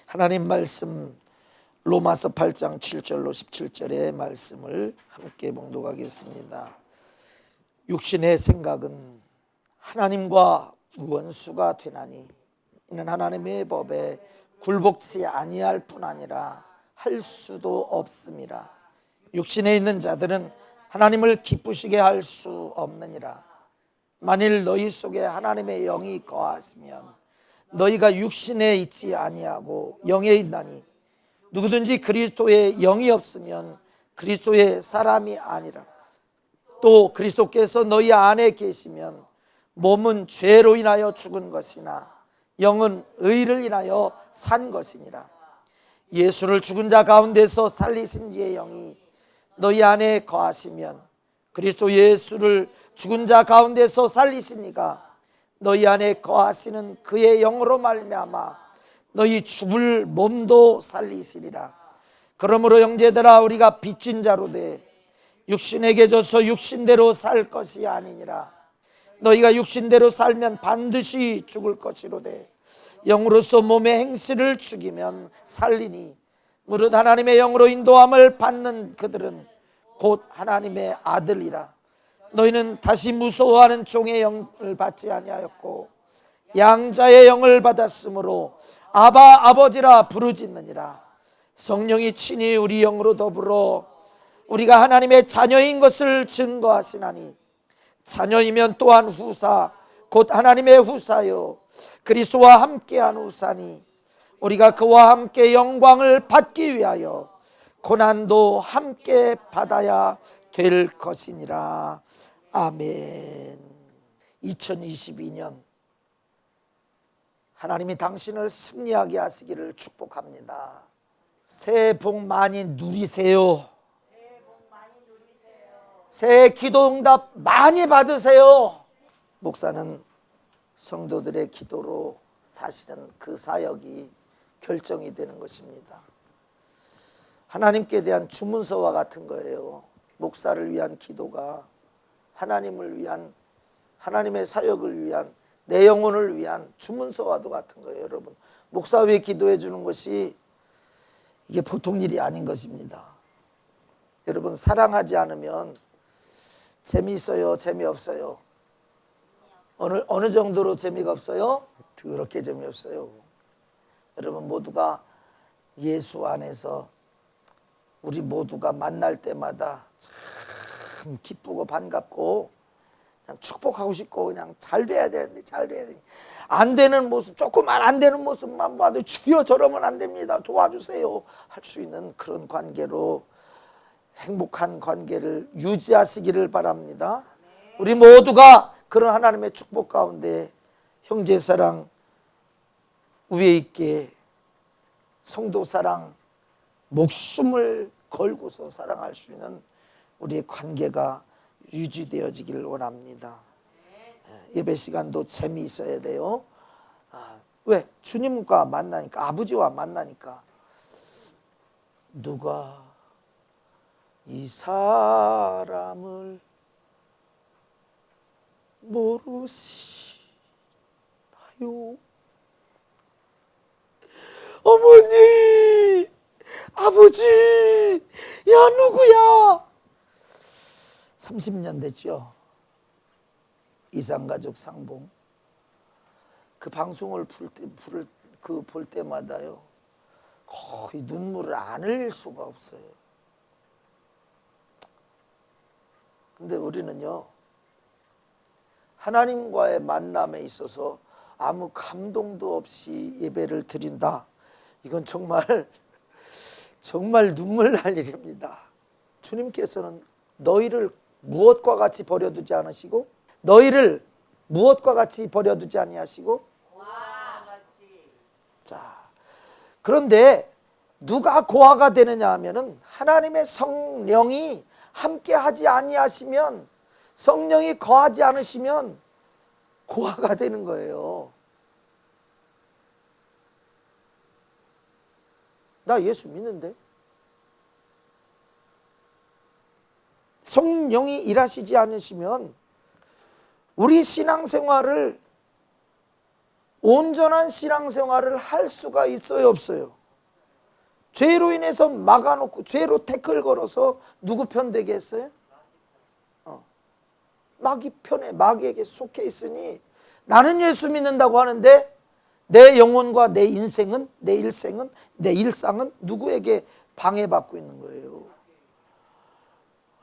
하나님 말씀 로마서 8장 7절로 17절의 말씀을 함께 봉독하겠습니다. 육신의 생각은 하나님과 원수가 되나니 이는 하나님의 법에 굴복치 아니할 뿐 아니라 할 수도 없음이라. 육신에 있는 자들은 하나님을 기쁘시게 할 수 없느니라. 만일 너희 속에 하나님의 영이 거하시면 너희가 육신에 있지 아니하고 영에 있나니 누구든지 그리스도의 영이 없으면 그리스도의 사람이 아니라. 또 그리스도께서 너희 안에 계시면 몸은 죄로 인하여 죽은 것이나 영은 의를 인하여 산 것이니라. 예수를 죽은 자 가운데서 살리신 이의 영이 너희 안에 거하시면 그리스도 예수를 죽은 자 가운데서 살리신 이가 너희 안에 거하시는 그의 영으로 말미암아 너희 죽을 몸도 살리시리라. 그러므로 형제들아, 우리가 빚진 자로 돼 육신에게 져서 육신대로 살 것이 아니니라. 너희가 육신대로 살면 반드시 죽을 것이로되 영으로서 몸의 행실을 죽이면 살리니 무릇 하나님의 영으로 인도함을 받는 그들은 곧 하나님의 아들이라. 너희는 다시 무서워하는 종의 영을 받지 아니하였고 양자의 영을 받았으므로 아바 아버지라 부르짖느니라. 성령이 친히 우리 영으로 더불어 우리가 하나님의 자녀인 것을 증거하시나니 자녀이면 또한 후사 곧 하나님의 후사요 그리스도와 함께한 후사니 우리가 그와 함께 영광을 받기 위하여 고난도 함께 받아야 될 것이니라. 아멘. 2022년 하나님이 당신을 승리하게 하시기를 축복합니다. 새해 복 많이 누리세요. 새해 기도 응답 많이 받으세요. 목사는 성도들의 기도로 사실은 그 사역이 결정이 되는 것입니다. 하나님께 대한 주문서와 같은 거예요. 목사를 위한 기도가 하나님을 위한, 하나님의 사역을 위한, 내 영혼을 위한 주문서와도 같은 거예요. 여러분, 목사 위해 기도해 주는 것이 이게 보통 일이 아닌 것입니다. 여러분, 사랑하지 않으면 재미있어요, 재미없어요? 어느 정도로 재미가 없어요? 그렇게 재미없어요. 여러분 모두가 예수 안에서 우리 모두가 만날 때마다 참 기쁘고 반갑고 그냥 축복하고 싶고 그냥 잘 돼야 되는데 잘 돼야 되니 안 되는 모습, 조금만 안 되는 모습만 봐도 주여 저러면 안 됩니다, 도와주세요 할 수 있는 그런 관계로 행복한 관계를 유지하시기를 바랍니다. 우리 모두가 그런 하나님의 축복 가운데 형제사랑 위에 있게 성도사랑 목숨을 걸고서 사랑할 수 있는 우리의 관계가 유지되어지기를 원합니다. 예배 시간도 재미있어야 돼요. 왜? 주님과 만나니까, 아버지와 만나니까. 누가 이 사람을 모르시나요? 어머니, 아버지, 야 누구야? 30년 됐죠. 이산가족 상봉 그 방송을 볼 때마다요 거의 눈물을 안 흘릴 수가 없어요. 근데 우리는요 하나님과의 만남에 있어서 아무 감동도 없이 예배를 드린다. 이건 정말 눈물 날 일입니다. 주님께서는 너희를 무엇과 같이 버려두지 않으시고 너희를 무엇과 같이 버려두지 아니하시고 자, 그런데 누가 고아가 되느냐 하면은 하나님의 성령이 함께 하지 아니하시면, 성령이 거하지 않으시면 고아가 되는 거예요. 나 예수 믿는데? 성령이 일하시지 않으시면 우리 신앙생활을, 온전한 신앙생활을 할 수가 있어요, 없어요? 죄로 인해서 막아놓고 죄로 태클 걸어서 누구 편 되게 했어요? 마귀 편에, 마귀에게 속해 있으니 나는 예수 믿는다고 하는데 내 영혼과 내 인생은, 내 일생은, 내 일상은 누구에게 방해받고 있는 거예요.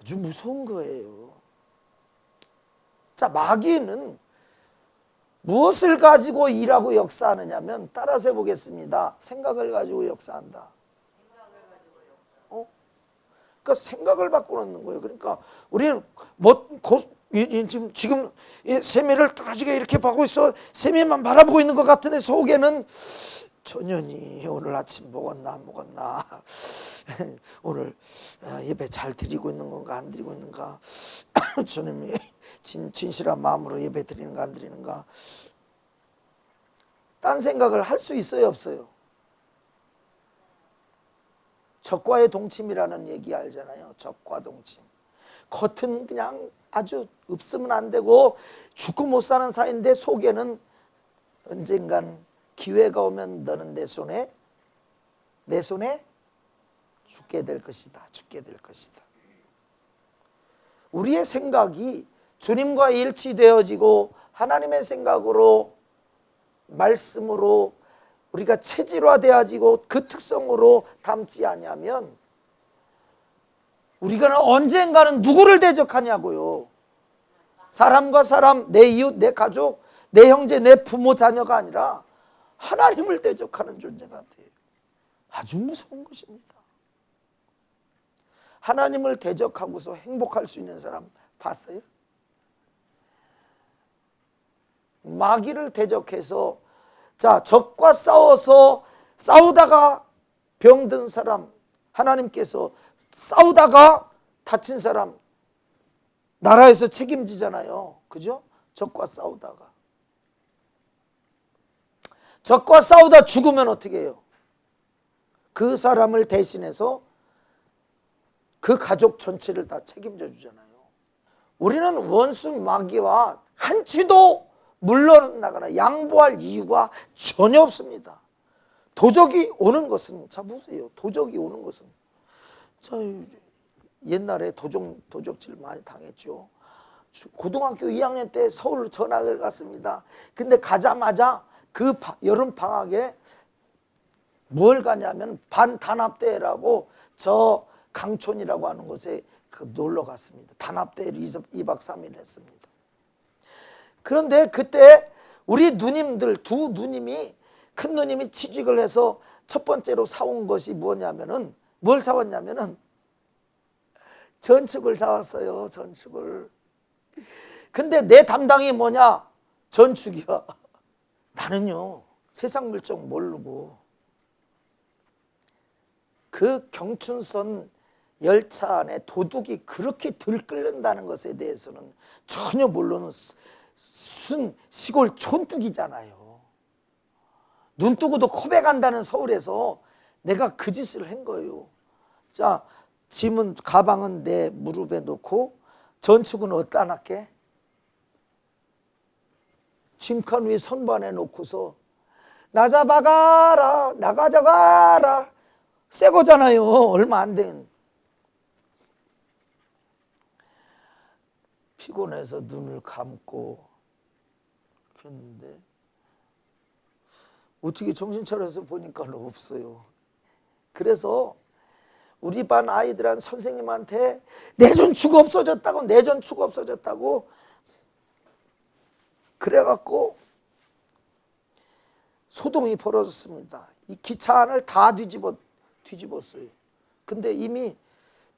아주 무서운 거예요. 자, 마귀는 무엇을 가지고 일하고 역사하느냐면, 따라서 해보겠습니다. 생각을 가지고 역사한다. 그러니까 생각을 바꿔놓는 거예요. 그러니까 우리는 지금 세미를 뚜렷하게 이렇게 보고 있어. 세미만 바라보고 있는 것 같은데 속에는 전현이 오늘 아침 먹었나 안 먹었나, 오늘 예배 잘 드리고 있는 건가 안 드리고 있는가, 저놈이 진실한 마음으로 예배 드리는가 안 드리는가. 딴 생각을 할 수 있어요, 없어요? 적과의 동침이라는 얘기 알잖아요. 적과 동침. 겉은 그냥 아주 없으면 안 되고 죽고 못 사는 사이인데 속에는 언젠간 기회가 오면 너는 내 손에 죽게 될 것이다. 죽게 될 것이다. 우리의 생각이 주님과 일치되어지고 하나님의 생각으로, 말씀으로 우리가 체질화되어지고 그 특성으로 담지 아니하면 우리가 언젠가는 누구를 대적하냐고요. 사람과 사람, 내 이웃, 내 가족, 내 형제, 내 부모, 자녀가 아니라 하나님을 대적하는 존재가 돼요. 아주 무서운 것입니다. 하나님을 대적하고서 행복할 수 있는 사람 봤어요? 마귀를 대적해서, 자, 적과 싸우다가 병든 사람, 하나님께서 싸우다가 다친 사람 나라에서 책임지잖아요. 그죠? 적과 싸우다가. 적과 싸우다 죽으면 어떻게 해요? 그 사람을 대신해서 그 가족 전체를 다 책임져 주잖아요. 우리는 원수 마귀와 한치도 물러나거나 양보할 이유가 전혀 없습니다. 도적이 오는 것은, 자 보세요. 도적이 오는 것은, 자 옛날에 도적질 많이 당했죠. 고등학교 2학년 때 서울 전학을 갔습니다. 근데 가자마자 그 여름 방학에 뭘 가냐면 반단합대회라고 저 강촌이라고 하는 곳에 놀러 갔습니다. 단합대회를 2박 3일 했습니다. 그런데 그때 우리 누님들, 두 누님이, 큰 누님이 취직을 해서 첫 번째로 사온 것이 뭐냐면은, 뭘 사왔냐면은 전축을 사왔어요. 전축을. 근데 내 담당이 뭐냐? 전축이야. 나는요, 세상 물정 모르고 그 경춘선 열차 안에 도둑이 그렇게 들끓는다는 것에 대해서는 전혀 모르는 순 시골 촌뚝이잖아요. 눈 뜨고도 코베 간다는 서울에서 내가 그 짓을 한 거예요. 자, 짐은, 가방은 내 무릎에 놓고 전축은 어디다 놨게? 짐칸 위에 선반에 놓고서 나 잡아가라, 나 가져가라. 새 거잖아요. 얼마 안 된. 피곤해서 눈을 감고 했는데 어떻게 정신 차려서 보니까 없어요. 그래서 우리 반 아이들한 선생님한테 내 전축 없어졌다고, 내 전축 없어졌다고 그래갖고 소동이 벌어졌습니다. 이 기차 안을 다 뒤집었어요. 근데 이미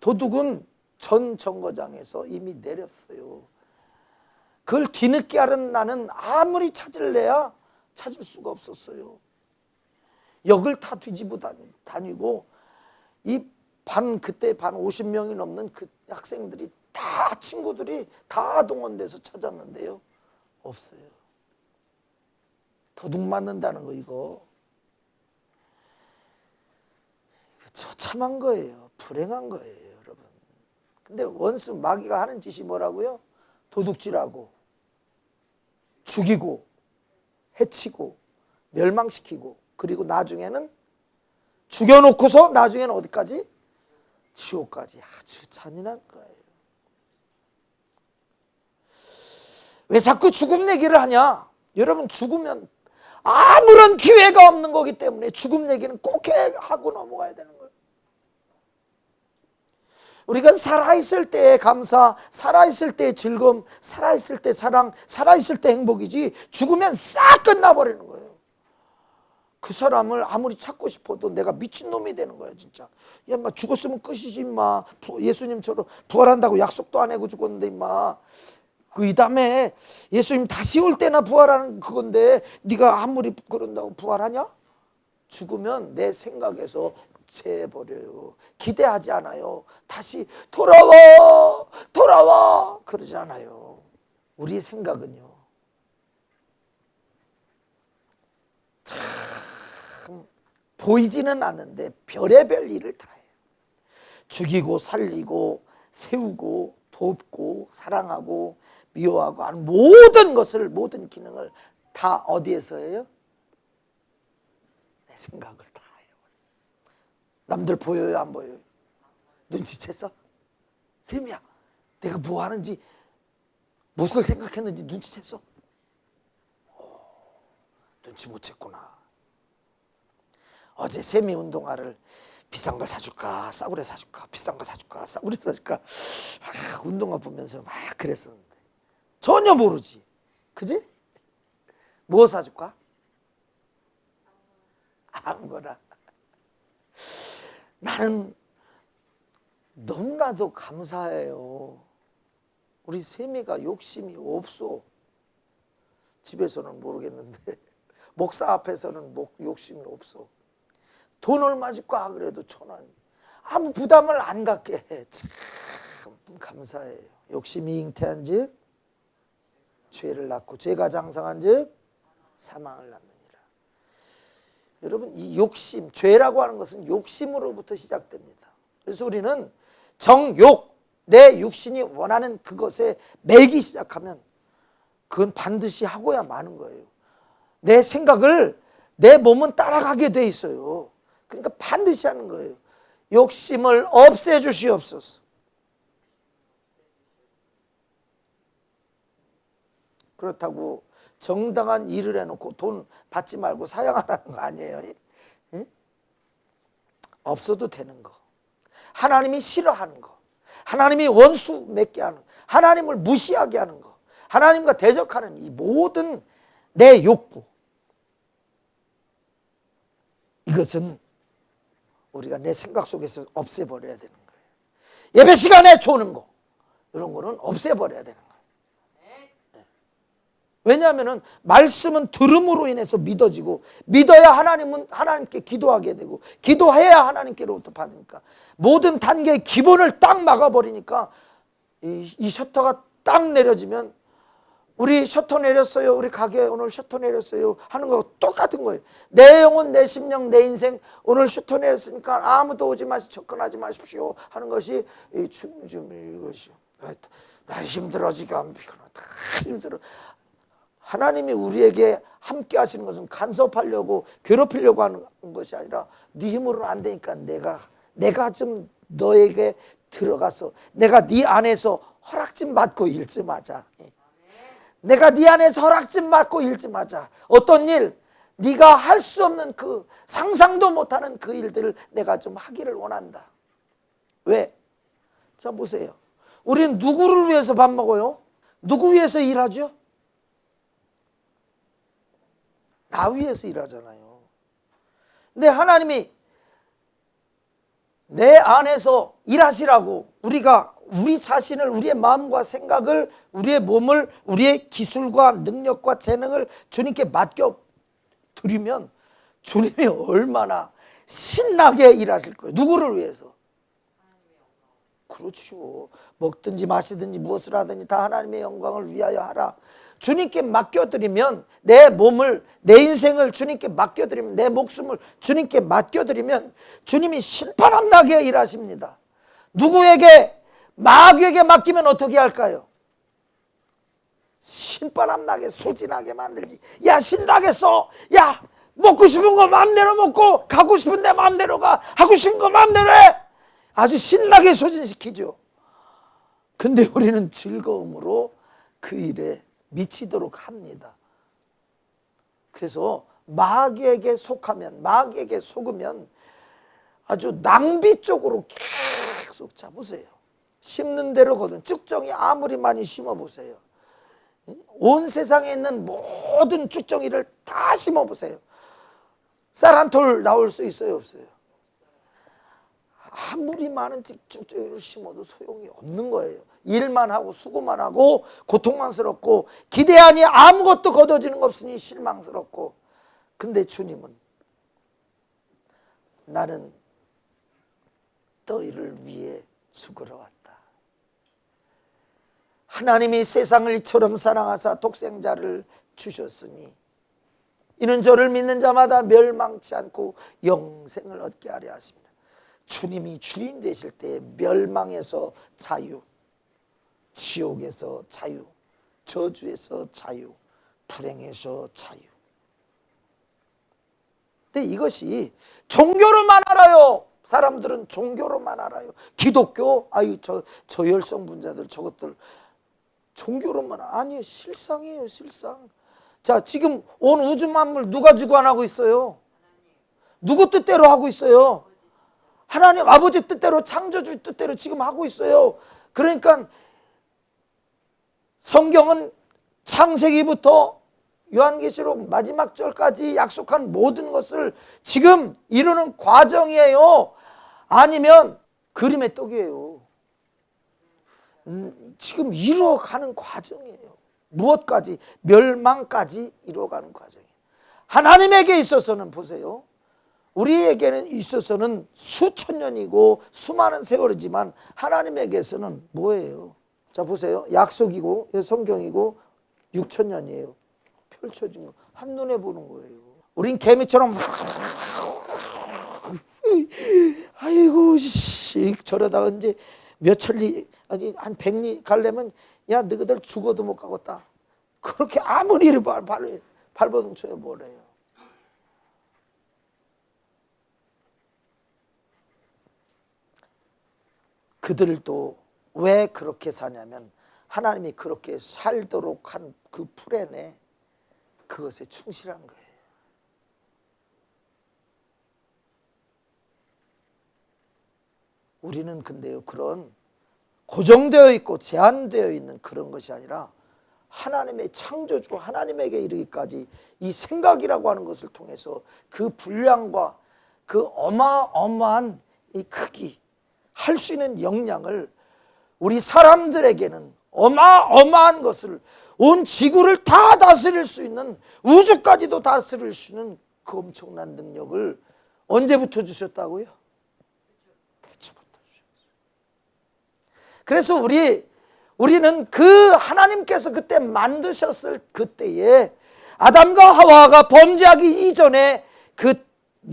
도둑은 전 정거장에서 이미 내렸어요. 그걸 뒤늦게 알은 나는 아무리 찾을래야 찾을 수가 없었어요. 역을 다 뒤집어 다니고 그때 반 50명이 넘는 그 학생들이 다 친구들이 다 동원돼서 찾았는데요. 없어요. 도둑 맞는다는 거 이거 처참한 거예요. 불행한 거예요, 여러분. 근데 원수 마귀가 하는 짓이 뭐라고요? 도둑질하고 죽이고 해치고 멸망시키고 그리고 나중에는 죽여놓고서 나중에는 어디까지? 지옥까지. 아주 잔인한 거예요. 왜 자꾸 죽음 얘기를 하냐? 여러분 죽으면 아무런 기회가 없는 거기 때문에 죽음 얘기는 꼭 하고 넘어가야 되는 거예요. 우리가 살아있을 때의 감사, 살아있을 때의 즐거움, 살아있을 때 사랑, 살아있을 때 행복이지 죽으면 싹 끝나버리는 거예요. 그 사람을 아무리 찾고 싶어도 내가 미친놈이 되는 거야 진짜. 야 인마 죽었으면 끝이지 인마. 예수님처럼 부활한다고 약속도 안 하고 죽었는데 인마. 이 다음에 예수님 다시 올 때나 부활하는 그건데 네가 아무리 그런다고 부활하냐? 죽으면 내 생각에서 재버려요. 기대하지 않아요. 다시 돌아와 그러지 않아요. 우리 생각은요 참 보이지는 않는데 별의별 일을 다 해요. 죽이고 살리고 세우고 돕고 사랑하고 미워하고 하는 모든 것을, 모든 기능을 다 어디에서 해요? 내 생각을 다 해요. 남들 보여요 안 보여요? 눈치챘어? 쌤이야 내가 뭐 하는지 무엇을 생각했는지 눈치챘어? 눈치 못 챘구나. 어제 쌤이 운동화를 비싼 걸 사줄까 싸구려 사줄까 비싼 거 사줄까 싸구려 사줄까 운동화 보면서 막 그랬었는데 전혀 모르지. 그지? 뭐 사줄까? 아무거나. 나는 너무나도 감사해요. 우리 세미가 욕심이 없어. 집에서는 모르겠는데 목사 앞에서는 욕심이 없어. 돈 얼마 줄까 그래도 1,000원. 아무 부담을 안 갖게 해. 참 감사해요. 욕심이 잉태한 즉 죄를 낳고 죄가 장성한 즉 사망을 낳느니라. 여러분 이 욕심, 죄라고 하는 것은 욕심으로부터 시작됩니다. 그래서 우리는 정욕, 내 육신이 원하는 그것에 매기 시작하면 그건 반드시 하고야 마는 거예요. 내 생각을 내 몸은 따라가게 돼 있어요. 그러니까 반드시 하는 거예요. 욕심을 없애주시옵소서. 그렇다고 정당한 일을 해놓고 돈 받지 말고 사양하라는 거 아니에요. 예? 없어도 되는 거, 하나님이 싫어하는 거, 하나님이 원수 맺게 하는 거, 하나님을 무시하게 하는 거, 하나님과 대적하는 이 모든 내 욕구, 이것은 우리가 내 생각 속에서 없애버려야 되는 거예요. 예배 시간에 조는 거 이런 거는 없애버려야 되는 거예요. 왜냐하면 말씀은 들음으로 인해서 믿어지고 믿어야 하나님은 하나님께 기도하게 되고 기도해야 하나님께로부터 받으니까 모든 단계의 기본을 딱 막아버리니까 이 셔터가 딱 내려지면 우리 셔터 내렸어요. 우리 가게 오늘 셔터 내렸어요. 하는 거 똑같은 거예요. 내 영혼, 내 심령, 내 인생 오늘 셔터 내렸으니까 아무도 오지 마시고 접근하지 마십시오. 하는 것이 이것이 나 힘들어 지금 피곤하다. 힘들어. 하나님이 우리에게 함께 하시는 것은 간섭하려고 괴롭히려고 하는 것이 아니라 네 힘으로는 안 되니까 내가 좀 너에게 들어가서 내가 네 안에서 허락 좀 받고 일 좀 하자. 내가 네 안에서 허락 좀 받고 일 좀 하자. 어떤 일, 네가 할 수 없는 그 상상도 못하는 그 일들을 내가 좀 하기를 원한다. 왜? 자 보세요. 우리는 누구를 위해서 밥 먹어요? 누구 위해서 일하죠? 나 위해서 일하잖아요. 근데 하나님이 내 안에서 일하시라고 우리 자신을, 우리의 마음과 생각을, 우리의 몸을, 우리의 기술과 능력과 재능을 주님께 맡겨 드리면 주님이 얼마나 신나게 일하실 거예요. 누구를 위해서? 그렇죠. 먹든지 마시든지 무엇을 하든지 다 하나님의 영광을 위하여 하라. 주님께 맡겨드리면, 내 몸을, 내 인생을 주님께 맡겨드리면, 내 목숨을 주님께 맡겨드리면 주님이 신바람 나게 일하십니다. 누구에게? 마귀에게 맡기면 어떻게 할까요? 신바람 나게 소진하게 만들지. 야, 신나게 써. 야, 먹고 싶은 거 마음대로 먹고, 가고 싶은 데 마음대로 가, 하고 싶은 거 마음대로 해. 아주 신나게 소진시키죠. 근데 우리는 즐거움으로 그 일에 미치도록 합니다. 그래서 마귀에게 속하면, 마귀에게 속으면 아주 낭비 쪽으로 계속 잡으세요. 심는 대로 거둔. 쭉정이 아무리 많이 심어보세요. 온 세상에 있는 모든 쭉정이를 다 심어보세요. 쌀 한 톨 나올 수 있어요, 없어요? 아무리 많은 쭉정이를 심어도 소용이 없는 거예요. 일만 하고 수고만 하고 고통만스럽고 기대하니 아무것도 거둬지는 거 없으니 실망스럽고. 근데 주님은 나는 너희를 위해 죽으러 왔다. 하나님이 세상을 이처럼 사랑하사 독생자를 주셨으니 이는 저를 믿는 자마다 멸망치 않고 영생을 얻게 하려 하십니다. 주님이 주인 되실 때 멸망에서 자유, 지옥에서 자유, 저주에서 자유, 불행에서 자유. 근데 이것이 종교로만 알아요. 사람들은 종교로만 알아요. 기독교, 아유 저 열성분자들 저것들 종교로만. 아니에요. 실상이에요. 실상. 자, 지금 온 우주 만물 누가 주관하고 있어요? 누구 뜻대로 하고 있어요? 하나님 아버지 뜻대로, 창조주 뜻대로 지금 하고 있어요. 그러니까 성경은 창세기부터 요한계시록 마지막 절까지 약속한 모든 것을 지금 이루는 과정이에요. 아니면 그림의 떡이에요. 지금 이루어가는 과정이에요. 무엇까지? 멸망까지 이루어가는 과정이에요. 하나님에게 있어서는 보세요. 우리에게는 있어서는 수천 년이고 수많은 세월이지만 하나님에게서는 뭐예요? 자, 보세요. 약속이고 성경이고 6천 년이에요. 펼쳐진 거 한눈에 보는 거예요. 우린 개미처럼 아이고 씨 저러다가 이제 몇 천리 아니 한 백리 가려면 야 너희들 죽어도 못 가겠다. 그렇게 아무리 발버둥쳐요. 뭐래요. 그들도 왜 그렇게 사냐면 하나님이 그렇게 살도록 한 그 플랜에 그것에 충실한 거예요. 우리는 근데요, 그런 고정되어 있고 제한되어 있는 그런 것이 아니라 하나님의 창조주 하나님에게 이르기까지 이 생각이라고 하는 것을 통해서 그 분량과 그 어마어마한 이 크기, 할 수 있는 역량을 우리 사람들에게는 어마어마한 것을 온 지구를 다 다스릴 수 있는, 우주까지도 다스릴 수 있는 그 엄청난 능력을 언제부터 주셨다고요? 태초부터 주셨어요. 그래서 우리는 그 하나님께서 그때 만드셨을 그때에 아담과 하와가 범죄하기 이전에 그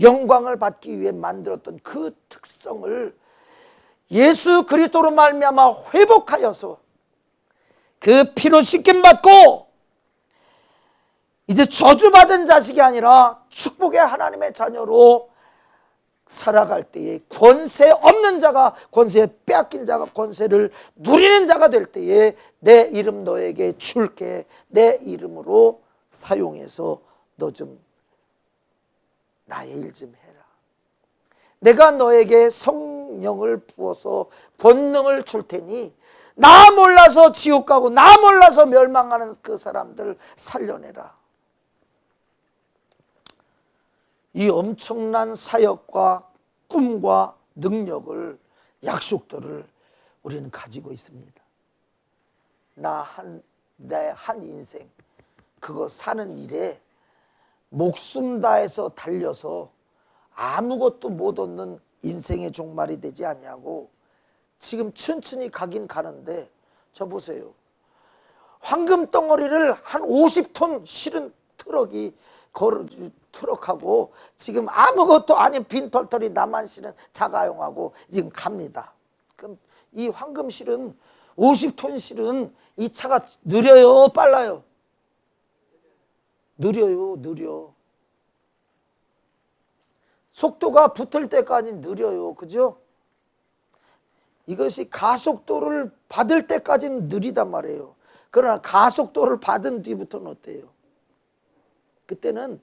영광을 받기 위해 만들었던 그 특성을 예수 그리스도로 말미암아 회복하여서 그 피로 씻김 받고 이제 저주받은 자식이 아니라 축복의 하나님의 자녀로 살아갈 때에 권세 없는 자가, 권세 빼앗긴 자가 권세를 누리는 자가 될 때에 내 이름 너에게 줄게, 내 이름으로 사용해서 너 좀 나의 일 좀 해라. 내가 너에게 성령을 부어서 권능을 줄 테니 나 몰라서 지옥 가고 나 몰라서 멸망하는 그 사람들 살려내라. 이 엄청난 사역과 꿈과 능력을, 약속들을 우리는 가지고 있습니다. 내 한 인생 그거 사는 일에 목숨 다해서 달려서 아무것도 못 얻는 인생의 종말이 되지 아니하고 지금 천천히 가긴 가는데 저 보세요. 황금 덩어리를 한 50톤 실은 트럭하고 지금 아무것도 아닌 빈털털이 나만 실은 자가용하고 지금 갑니다. 그럼 이 황금 실은 50톤 실은 이 차가 느려요, 빨라요? 느려요, 느려. 속도가 붙을 때까지 느려요, 그죠? 이것이 가속도를 받을 때까지는 느리단 말이에요. 그러나 가속도를 받은 뒤부터는 어때요? 그때는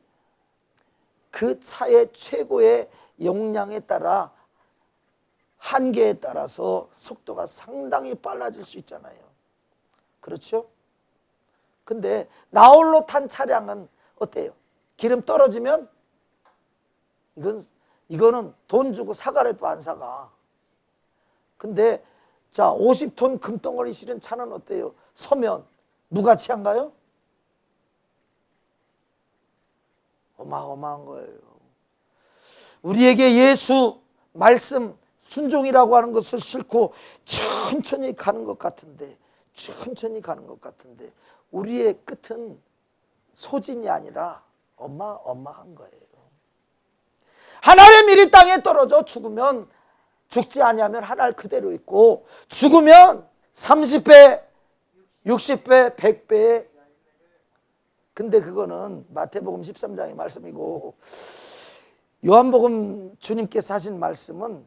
그 차의 최고의 용량에 따라 한계에 따라서 속도가 상당히 빨라질 수 있잖아요. 그렇죠? 근데 나홀로 탄 차량은 어때요? 기름 떨어지면 이거는 돈 주고 사가래도 안 사가. 근데 자 50톤 금덩어리 실은 차는 어때요? 서면 무가치한가요? 어마어마한 거예요. 우리에게 예수 말씀 순종이라고 하는 것을 싣고 천천히 가는 것 같은데 우리의 끝은 소진이 아니라 어마어마한 거예요. 하나를 미리 땅에 떨어져 죽으면 죽지 아니하면 하나를 그대로 있고 죽으면 30배, 60배, 100배. 근데 그거는 마태복음 13장의 말씀이고 요한복음 주님께서 하신 말씀은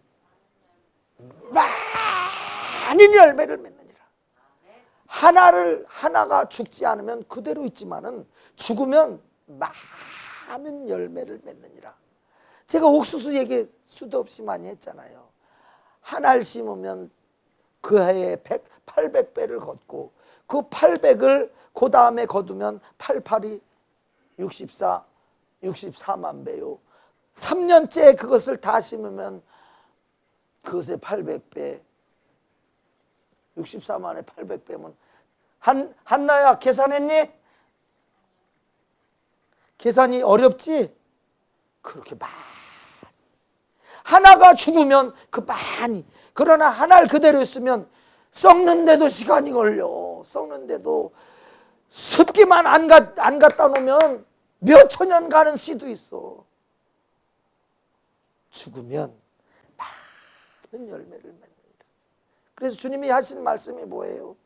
많은 열매를 맺느니라. 하나가 죽지 않으면 그대로 있지만은 죽으면 많은 열매를 맺느니라. 제가 옥수수 얘기 수도 없이 많이 했잖아요. 하나를 심으면 그 해에 800배를 걷고 그 800을 그 다음에 거두면 88이 64만 배요. 3년째 그것을 다 심으면 그것의 800배 64만에 800배면 한나야 계산했니? 계산이 어렵지? 그렇게 많이 하나가 죽으면 그 많이 그러나 하나를 그대로 있으면 썩는데도 시간이 걸려. 썩는데도 습기만 안 갖다 놓으면 몇 천년 가는 씨도 있어. 죽으면 많은 열매를 맺느니라. 그래서 주님이 하신 말씀이 뭐예요?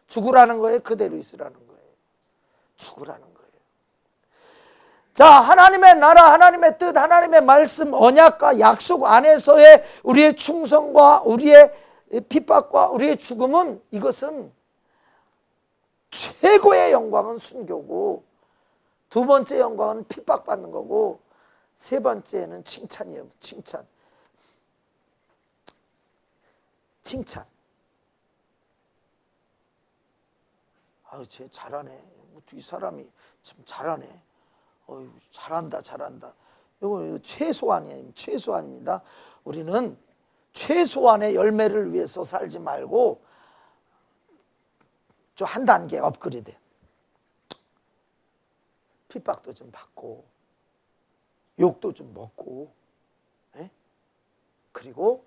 죽으라는 거예요? 그대로 있으라는 거예요? 죽으라는 거예요. 자, 하나님의 나라, 하나님의 뜻, 하나님의 말씀, 언약과 약속 안에서의 우리의 충성과 우리의 핍박과 우리의 죽음은 이것은 최고의 영광은 순교고 두 번째 영광은 핍박받는 거고 세 번째는 칭찬이에요. 칭찬. 아유, 쟤 잘하네. 이 사람이 참 잘하네. 어유, 잘한다. 이거 최소한입니다. 우리는 최소한의 열매를 위해서 살지 말고 좀 한 단계 업그레이드. 핍박도 좀 받고 욕도 좀 먹고, 그리고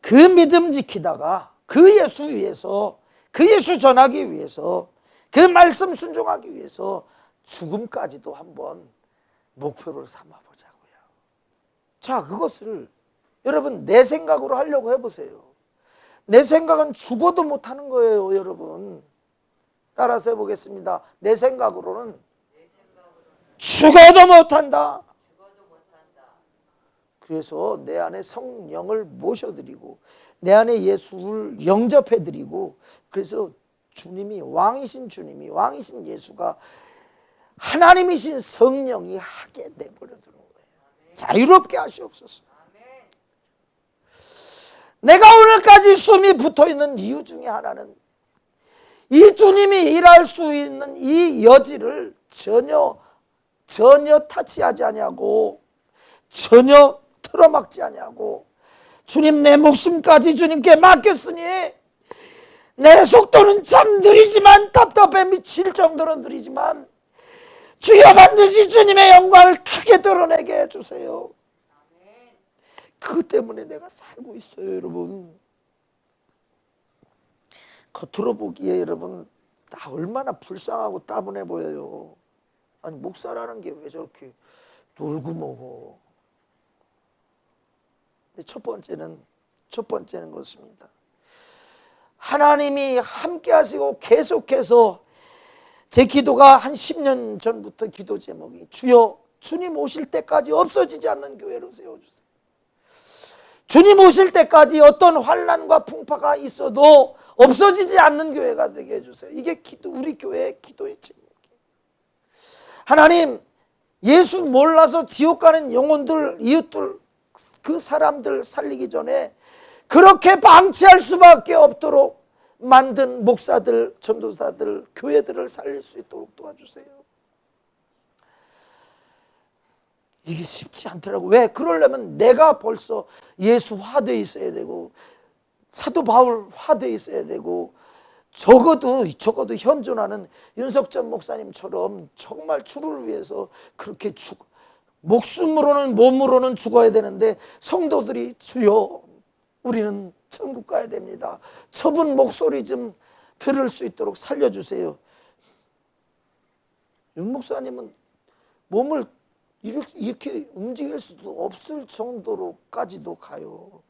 그 믿음 지키다가 그 예수 위해서, 그 예수 전하기 위해서, 그 말씀 순종하기 위해서 죽음까지도 한번 목표를 삼아보자고요. 자, 그것을 여러분 내 생각으로 하려고 해보세요. 내 생각은 죽어도 못하는 거예요, 여러분. 따라서 해보겠습니다. 내 생각으로는 죽어도 못한다. 그래서 내 안에 성령을 모셔드리고 내 안에 예수를 영접해드리고 그래서 주님이 왕이신 예수가 하나님이신 성령이 하게 내버려 두는 거예요. 자유롭게 하시옵소서. 내가 오늘까지 숨이 붙어있는 이유 중에 하나는 이 주님이 일할 수 있는 이 여지를 전혀 타치하지 아니하고 전혀 틀어막지 아니하고 주님 내 목숨까지 주님께 맡겼으니 내 속도는 참 느리지만 답답해 미칠 정도로 느리지만 주여 반드시 주님의 영광을 크게 드러내게 해주세요. 그것 때문에 내가 살고 있어요, 여러분. 겉으로 보기에 여러분 나 얼마나 불쌍하고 따분해 보여요. 아니 목사라는 게 왜 저렇게 놀고 먹어. 근데 첫 번째는 것입니다. 하나님이 함께 하시고 계속해서 제 기도가 한 10년 전부터 기도 제목이 주여 주님 오실 때까지 없어지지 않는 교회로 세워주세요. 주님 오실 때까지 어떤 환난과 풍파가 있어도 없어지지 않는 교회가 되게 해주세요. 이게 우리 교회의 기도의 제목이에요. 하나님, 예수 몰라서 지옥 가는 영혼들, 이웃들, 그 사람들 살리기 전에 그렇게 방치할 수밖에 없도록 만든 목사들, 전도사들, 교회들을 살릴 수 있도록 도와주세요. 이게 쉽지 않더라고. 왜? 그러려면 내가 벌써 예수화되어 있어야 되고 사도 바울화되어 있어야 되고 적어도 현존하는 윤석전 목사님처럼 정말 주를 위해서 그렇게 목숨으로는 몸으로는 죽어야 되는데 성도들이 주여 우리는 천국 가야 됩니다. 저분 목소리 좀 들을 수 있도록 살려주세요. 윤 목사님은 몸을 이렇게 움직일 수도 없을 정도로까지도 가요.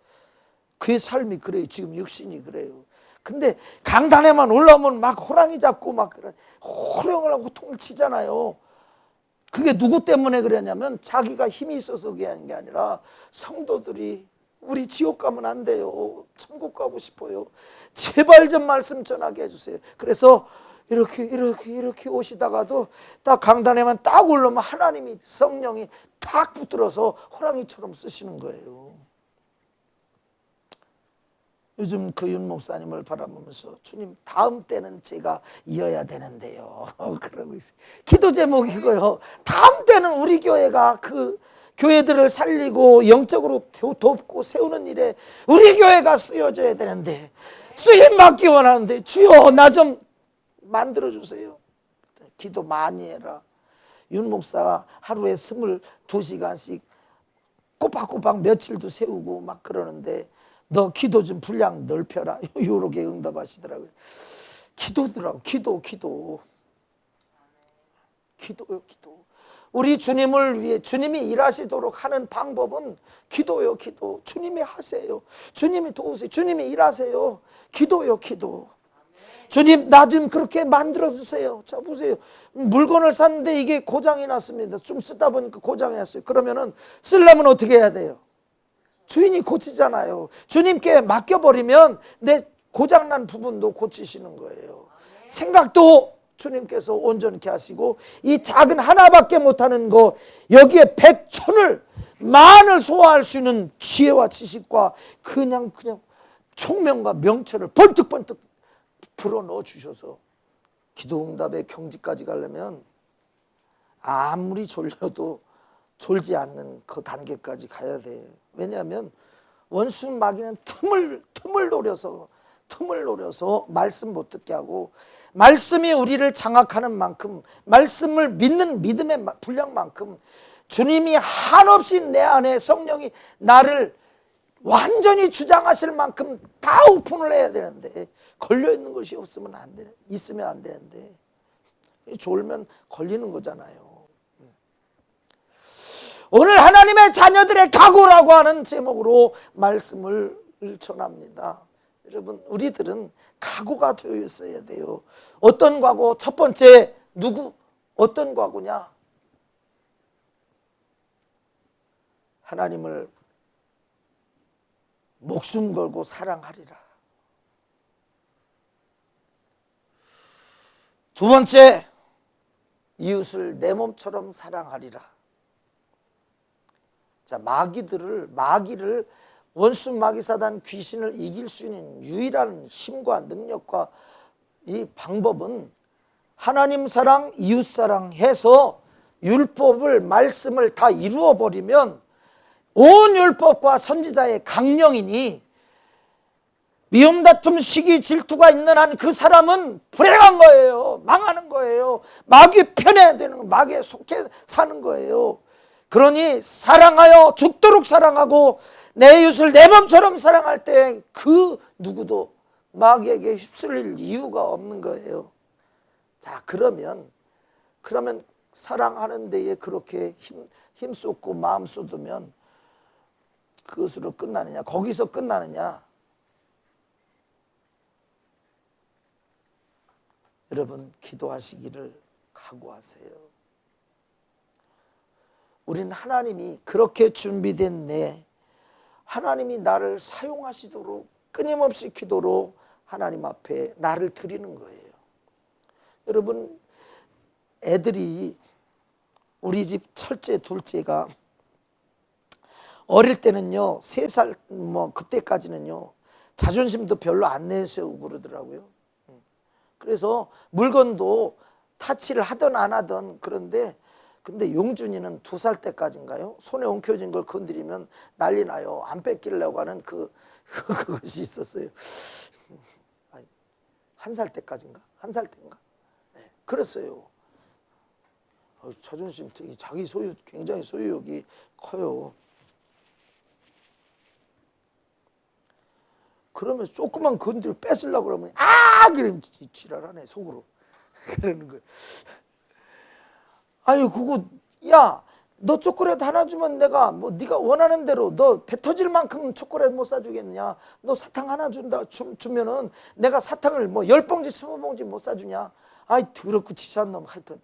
그의 삶이 그래요. 지금 육신이 그래요. 근데 강단에만 올라오면 막 호랑이 잡고 막 호령을 하고 통을 치잖아요. 그게 누구 때문에 그러냐면 자기가 힘이 있어서 그게 하는 게 아니라 성도들이 우리 지옥 가면 안 돼요. 천국 가고 싶어요. 제발 좀 말씀 전하게 해주세요. 그래서 이렇게 오시다가도 딱 강단에만 딱 올라오면 하나님이 성령이 딱 붙들어서 호랑이처럼 쓰시는 거예요. 요즘 그 윤 목사님을 바라보면서 주님 다음 때는 제가 이어야 되는데요. 그러고 있어요. 기도 제목이 이거요. 다음 때는 우리 교회가 그 교회들을 살리고 영적으로 돕고 세우는 일에 우리 교회가 쓰여져야 되는데 쓰임 받기 원하는데 주여 나 좀 만들어주세요. 기도 많이 해라. 윤 목사가 하루에 22시간씩 꼬박꼬박 며칠도 세우고 막 그러는데 너 기도 좀 분량 넓혀라. 요렇게 응답하시더라고요. 기도더라고. 기도요. 우리 주님을 위해 주님이 일하시도록 하는 방법은 기도요. 주님이 하세요. 주님이 도우세요. 주님이 일하세요. 기도요. 주님 나 좀 그렇게 만들어주세요. 자 보세요. 물건을 샀는데 이게 고장이 났습니다. 좀 쓰다 보니까 고장이 났어요. 그러면은 쓰려면 어떻게 해야 돼요? 주인이 고치잖아요. 주님께 맡겨버리면 내 고장난 부분도 고치시는 거예요. 생각도 주님께서 온전케 하시고 이 작은 하나밖에 못하는 거 여기에 100천을 만을 소화할 수 있는 지혜와 지식과 그냥 총명과 명철을 번뜩번뜩 불어넣어 주셔서 기도응답의 경지까지 가려면 아무리 졸려도 졸지 않는 그 단계까지 가야 돼요. 왜냐하면 원수 마귀는 틈을 노려서 말씀 못 듣게 하고 말씀이 우리를 장악하는 만큼 말씀을 믿는 믿음의 분량만큼 주님이 한없이 내 안에 성령이 나를 완전히 주장하실 만큼 다 오픈을 해야 되는데 걸려있는 것이 있으면 안 되는데 졸면 걸리는 거잖아요. 오늘 하나님의 자녀들의 각오라고 하는 제목으로 말씀을 전합니다. 여러분 우리들은 각오가 되어 있어야 돼요. 어떤 각오? 첫 번째 어떤 각오냐? 하나님을 목숨 걸고 사랑하리라. 두 번째, 이웃을 내 몸처럼 사랑하리라. 자, 마귀를 원수 마귀사단 귀신을 이길 수 있는 유일한 힘과 능력과 이 방법은 하나님 사랑, 이웃 사랑 해서 율법을 말씀을 다 이루어 버리면 온 율법과 선지자의 강령이니 미움, 다툼, 시기, 질투가 있는 한 그 사람은 불행한 거예요. 망하는 거예요. 마귀 편에 되는 거, 마귀에 속해 사는 거예요. 그러니 사랑하여 죽도록 사랑하고 내 이웃을 내 몸처럼 사랑할 때 그 누구도 마귀에게 휩쓸릴 이유가 없는 거예요. 자, 그러면 사랑하는 데에 그렇게 힘쏟고 마음 쏟으면 그것으로 끝나느냐? 거기서 끝나느냐? 여러분, 기도하시기를 각오하세요. 우리는 하나님이 그렇게 준비된 하나님이 나를 사용하시도록 끊임없이 기도로 하나님 앞에 나를 드리는 거예요. 여러분, 애들이 우리 집 첫째, 둘째가 어릴 때는요, 3살 그때까지는요, 자존심도 별로 안 내세우고 그러더라고요. 그래서 물건도 타치를 하든 안 하든 근데 용준이는 2살 때까지인가요? 손에 엉켜진 걸 건드리면 난리 나요. 안 뺏기려고 하는 그것이 있었어요. 1살 때까지인가? 1살 때인가? 네, 그랬어요. 자존심 되게 굉장히 소유욕이 커요. 그러면 조그만 건드려 뺏으려고 그러면 그러면 지랄하네 속으로. 그러는 거예요. 아유, 야, 너 초콜릿 하나 주면 내가 네가 원하는 대로 너 배 터질 만큼 초콜릿 못 사주겠느냐? 너 사탕 하나 주면은 내가 사탕을 10봉지 20봉지 못 사주냐? 아이, 더럽고 치사한 놈. 하여튼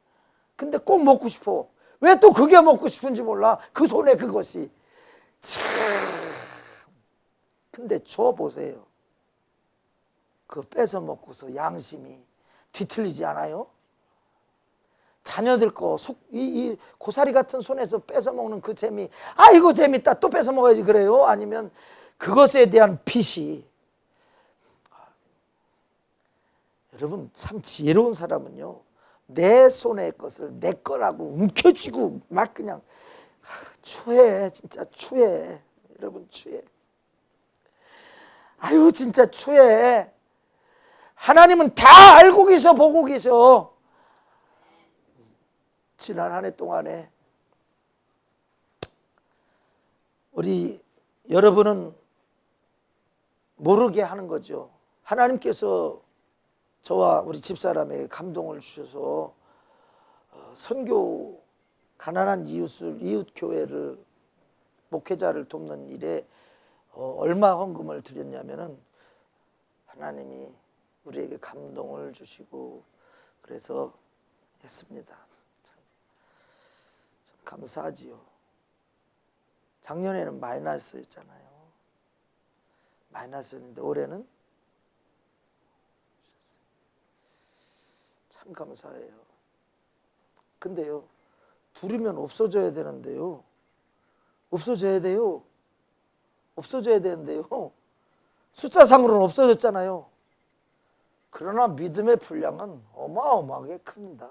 근데 꼭 먹고 싶어. 왜 또 그게 먹고 싶은지 몰라. 그 손에 그것이 참. 근데 줘 보세요. 그거 뺏어 먹고서 양심이 뒤틀리지 않아요? 자녀들 이 고사리 같은 손에서 뺏어 먹는 그 재미, 아이고 재밌다, 또 뺏어 먹어야지 그래요? 아니면 그것에 대한 핏이. 여러분, 참 지혜로운 사람은요, 내 손의 것을 내 거라고 움켜쥐고 막 그냥 추해. 진짜 추해. 여러분, 추해. 아유, 진짜 추해. 하나님은 다 알고 계셔, 보고 계셔. 지난 한 해 동안에 우리 여러분은 모르게 하는 거죠. 하나님께서 저와 우리 집사람에게 감동을 주셔서 선교, 가난한 이웃 교회를, 목회자를 돕는 일에 얼마 헌금을 드렸냐면은 하나님이 우리에게 감동을 주시고 그래서 했습니다. 참 감사하지요. 작년에는 마이너스였잖아요. 마이너스였는데 올해는 참 감사해요. 근데요, 둘이면 없어져야 되는데요. 없어져야 되는데요. 숫자상으로는 없어졌잖아요. 그러나 믿음의 분량은 어마어마하게 큽니다.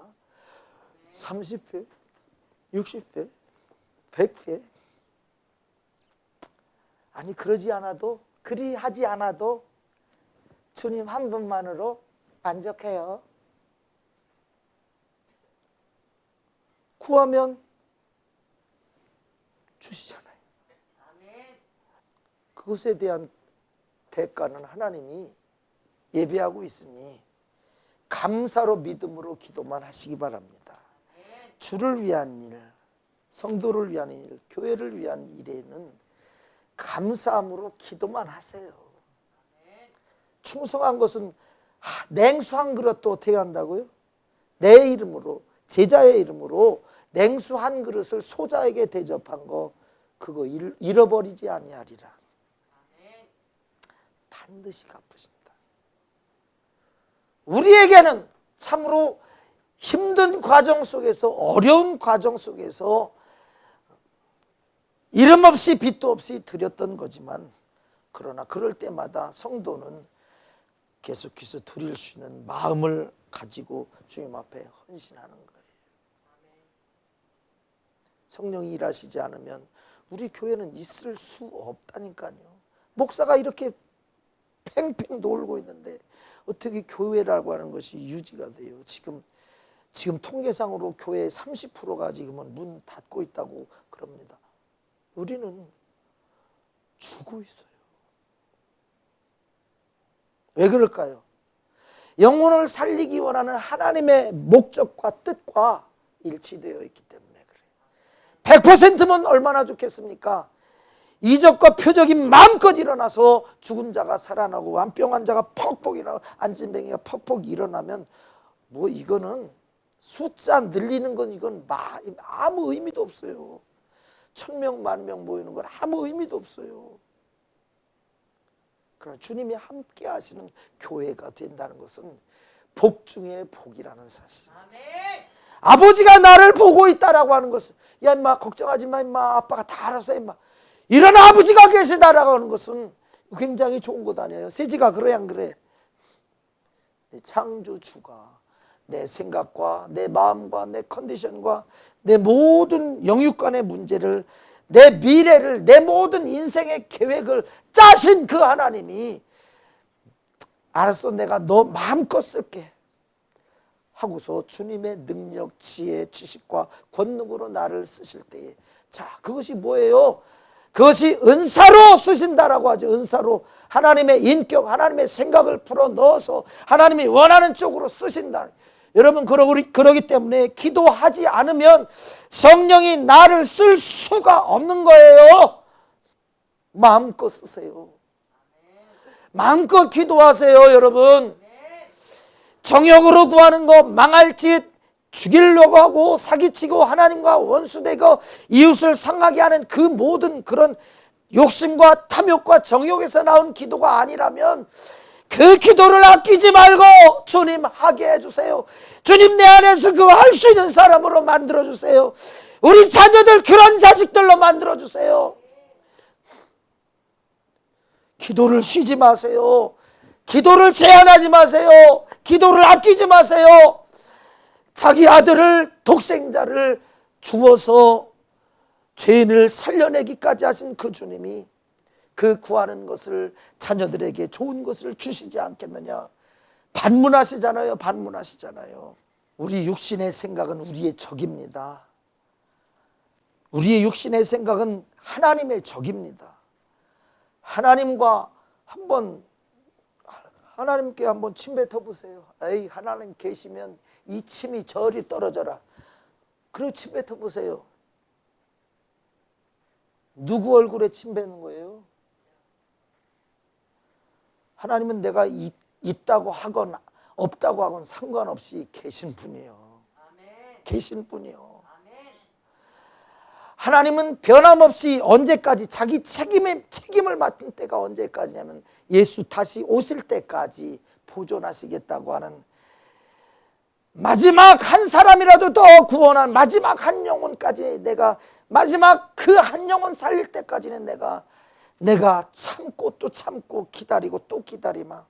30배, 60배, 100배. 아니, 그리하지 않아도 주님 한 분만으로 만족해요. 구하면 주시잖아요. 그것에 대한 대가는 하나님이 예비하고 있으니 감사로 믿음으로 기도만 하시기 바랍니다. 주를 위한 일, 성도를 위한 일, 교회를 위한 일에는 감사함으로 기도만 하세요. 충성한 것은 냉수 한 그릇도 어떻게 한다고요? 내 이름으로, 제자의 이름으로 냉수 한 그릇을 소자에게 대접한 거, 그거 잃어버리지 아니하리라. 반드시 갚으신다. 우리에게는 참으로 힘든 과정 속에서, 어려운 과정 속에서 이름 없이 빚도 없이 드렸던 거지만, 그러나 그럴 때마다 성도는 계속해서 드릴 수 있는 마음을 가지고 주님 앞에 헌신하는 거예요. 성령이 일하시지 않으면 우리 교회는 있을 수 없다니까요. 목사가 이렇게 팽팽 놀고 있는데 어떻게 교회라고 하는 것이 유지가 돼요? 지금 통계상으로 교회의 30%가 지금은 문 닫고 있다고 그럽니다. 우리는 죽고 있어요. 왜 그럴까요? 영혼을 살리기 원하는 하나님의 목적과 뜻과 일치되어 있기 때문에 그래요. 100%면 얼마나 좋겠습니까? 이적과 표적이 마음껏 일어나서 죽은 자가 살아나고 암병 환자가 퍽퍽 일어나고 안진뱅이가 퍽퍽 일어나면 뭐 이거는 숫자 늘리는 건 이건 아무 의미도 없어요. 1000명, 10,000명 모이는 건 아무 의미도 없어요. 그러나 주님이 함께 하시는 교회가 된다는 것은 복 중에 복이라는 사실. 아버지가 나를 보고 있다라고 하는 것은 야 임마 걱정하지 마 임마 아빠가 다 알아서 임마 이런 아버지가 계시다라고 하는 것은 굉장히 좋은 것 아니에요. 세지가 그래 안 그래? 내 창조주가 내 생각과 내 마음과 내 컨디션과 내 모든 영육간의 문제를 내 미래를 내 모든 인생의 계획을 짜신 그 하나님이 알았어 내가 너 마음껏 쓸게 하고서 주님의 능력, 지혜, 지식과 권능으로 나를 쓰실 때에 자 그것이 뭐예요? 그것이 은사로 쓰신다라고 하죠. 은사로 하나님의 인격, 하나님의 생각을 풀어넣어서 하나님이 원하는 쪽으로 쓰신다. 여러분 그러기 때문에 기도하지 않으면 성령이 나를 쓸 수가 없는 거예요. 마음껏 쓰세요. 마음껏 기도하세요 여러분. 정욕으로 구하는 거 망할 짓 죽이려고 하고 사기치고 하나님과 원수되고 이웃을 상하게 하는 그 모든 그런 욕심과 탐욕과 정욕에서 나온 기도가 아니라면 그 기도를 아끼지 말고 주님 하게 해주세요. 주님 내 안에서 그 할 수 있는 사람으로 만들어주세요. 우리 자녀들 그런 자식들로 만들어주세요. 기도를 쉬지 마세요. 기도를 제한하지 마세요. 기도를 아끼지 마세요. 자기 아들을 독생자를 주어서 죄인을 살려내기까지 하신 그 주님이 그 구하는 것을 자녀들에게 좋은 것을 주시지 않겠느냐. 반문하시잖아요. 반문하시잖아요. 우리 육신의 생각은 우리의 적입니다. 우리의 육신의 생각은 하나님의 적입니다. 하나님께 한번 침 뱉어보세요. 에이 하나님 계시면 이 침이 저리 떨어져라. 그리고 침 뱉어보세요. 누구 얼굴에 침 뱉는 거예요? 하나님은 내가 있다고 하건 없다고 하건 상관없이 계신 분이에요. 계신 분이요. 하나님은 변함없이 언제까지 자기 책임을 맡은 때가 언제까지냐면 예수 다시 오실 때까지 보존하시겠다고 하는 마지막 한 사람이라도 더 구원한 마지막 한 영혼까지 내가 마지막 그 한 영혼 살릴 때까지는 내가 참고 또 참고 기다리고 또 기다리마.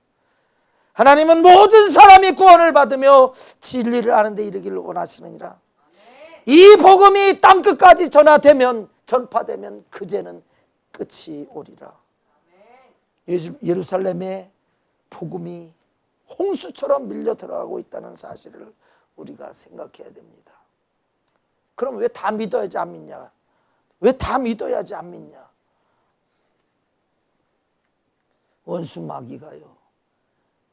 하나님은 모든 사람이 구원을 받으며 진리를 아는 데 이르기를 원하시느니라. 이 복음이 땅끝까지 전파되면 그제는 끝이 오리라. 예루살렘에 복음이 홍수처럼 밀려 들어가고 있다는 사실을 우리가 생각해야 됩니다. 그럼 왜 다 믿어야지 안 믿냐? 왜 다 믿어야지 안 믿냐? 원수 마귀가요.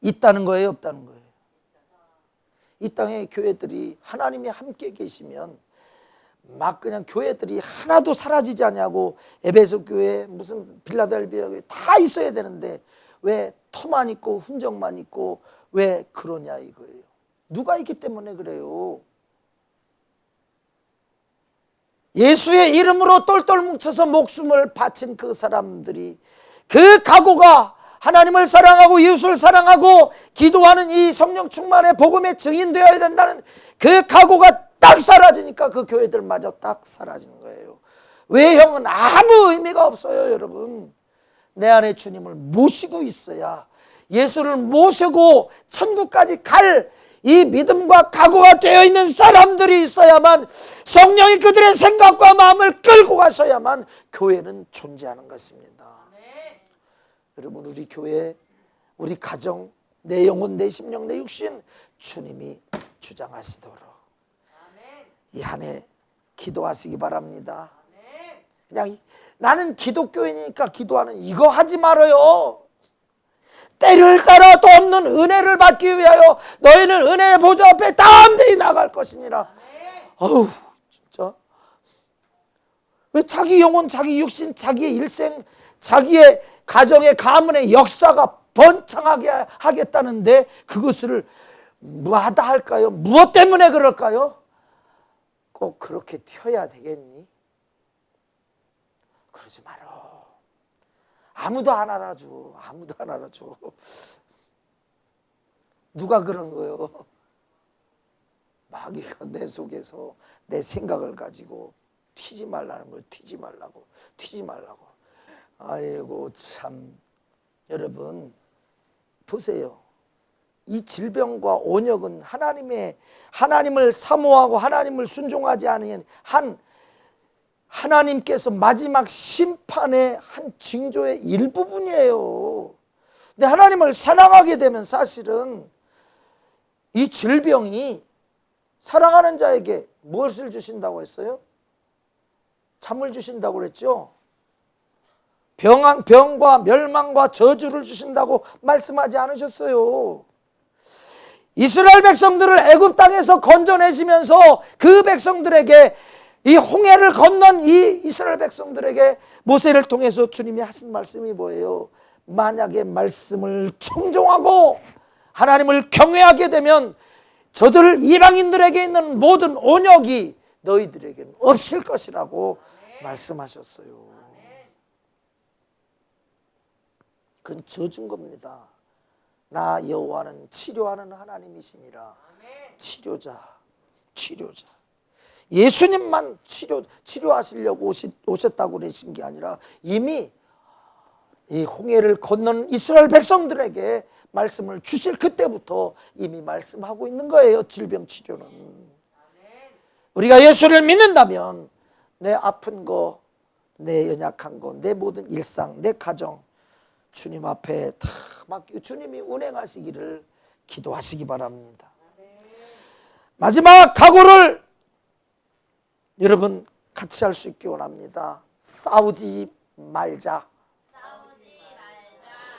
있다는 거예요, 없다는 거예요? 이 땅에 교회들이 하나님이 함께 계시면 막 그냥 교회들이 하나도 사라지지 않냐고 에베소 교회 무슨 빌라델비아 교회 다 있어야 되는데 왜 터만 있고 흔적만 있고 왜 그러냐 이거예요. 누가 있기 때문에 그래요. 예수의 이름으로 똘똘 뭉쳐서 목숨을 바친 그 사람들이 그 각오가 하나님을 사랑하고 이웃을 사랑하고 기도하는 이 성령 충만의 복음의 증인되어야 된다는 그 각오가 딱 사라지니까 그 교회들마저 딱 사라지는 거예요. 외형은 아무 의미가 없어요. 여러분 내 안에 주님을 모시고 있어야 예수를 모시고 천국까지 갈 이 믿음과 각오가 되어 있는 사람들이 있어야만 성령이 그들의 생각과 마음을 끌고 가셔야만 교회는 존재하는 것입니다. 여러분 우리 교회 우리 가정, 내 영혼, 내 심령, 내 육신 주님이 주장하시도록 이 한 해 기도하시기 바랍니다. 그냥 나는 기독교인이니까 기도하는 이거 하지 말아요. 때를 따라 또 없는 은혜를 받기 위하여 너희는 은혜의 보좌 앞에 담대히 나갈 것이니라. 어우 진짜 왜 자기 영혼, 자기 육신, 자기의 일생, 자기의 가정의 가문의 역사가 번창하게 하겠다는데 그것을 마다할까요? 무엇 때문에 그럴까요? 꼭 그렇게 튀어야 되겠니? 그러지 마라. 아무도 안 알아줘. 아무도 안 알아줘. 누가 그런 거예요? 마귀가 내 속에서 내 생각을 가지고 튀지 말라는 거예요. 튀지 말라고. 튀지 말라고. 아이고 참. 여러분 보세요. 이 질병과 온역은 하나님을 사모하고 하나님을 순종하지 않은 하나님께서 마지막 심판의 한 징조의 일부분이에요. 근데 하나님을 사랑하게 되면 사실은 이 질병이 사랑하는 자에게 무엇을 주신다고 했어요? 잠을 주신다고 그랬죠? 병과 멸망과 저주를 주신다고 말씀하지 않으셨어요? 이스라엘 백성들을 애굽 땅에서 건져내시면서 그 백성들에게 이 홍해를 건넌 이 이스라엘 백성들에게 모세를 통해서 주님이 하신 말씀이 뭐예요? 만약에 말씀을 청종하고 하나님을 경외하게 되면 저들 이방인들에게 있는 모든 온역이 너희들에게는 없을 것이라고 말씀하셨어요. 그건 저준 겁니다. 나 여호와는 치료하는 하나님이심이라. 치료자. 예수님만 치료하시려고 오셨다고 그러신 게 아니라 이미 이 홍해를 건넌 이스라엘 백성들에게 말씀을 주실 그때부터 이미 말씀하고 있는 거예요. 질병 치료는. 우리가 예수를 믿는다면 내 아픈 거, 내 연약한 거, 내 모든 일상, 내 가정 주님 앞에 다 맡기고 주님이 운행하시기를 기도하시기 바랍니다. 마지막 각오를 여러분 같이 할 수 있기 원합니다. 싸우지 말자.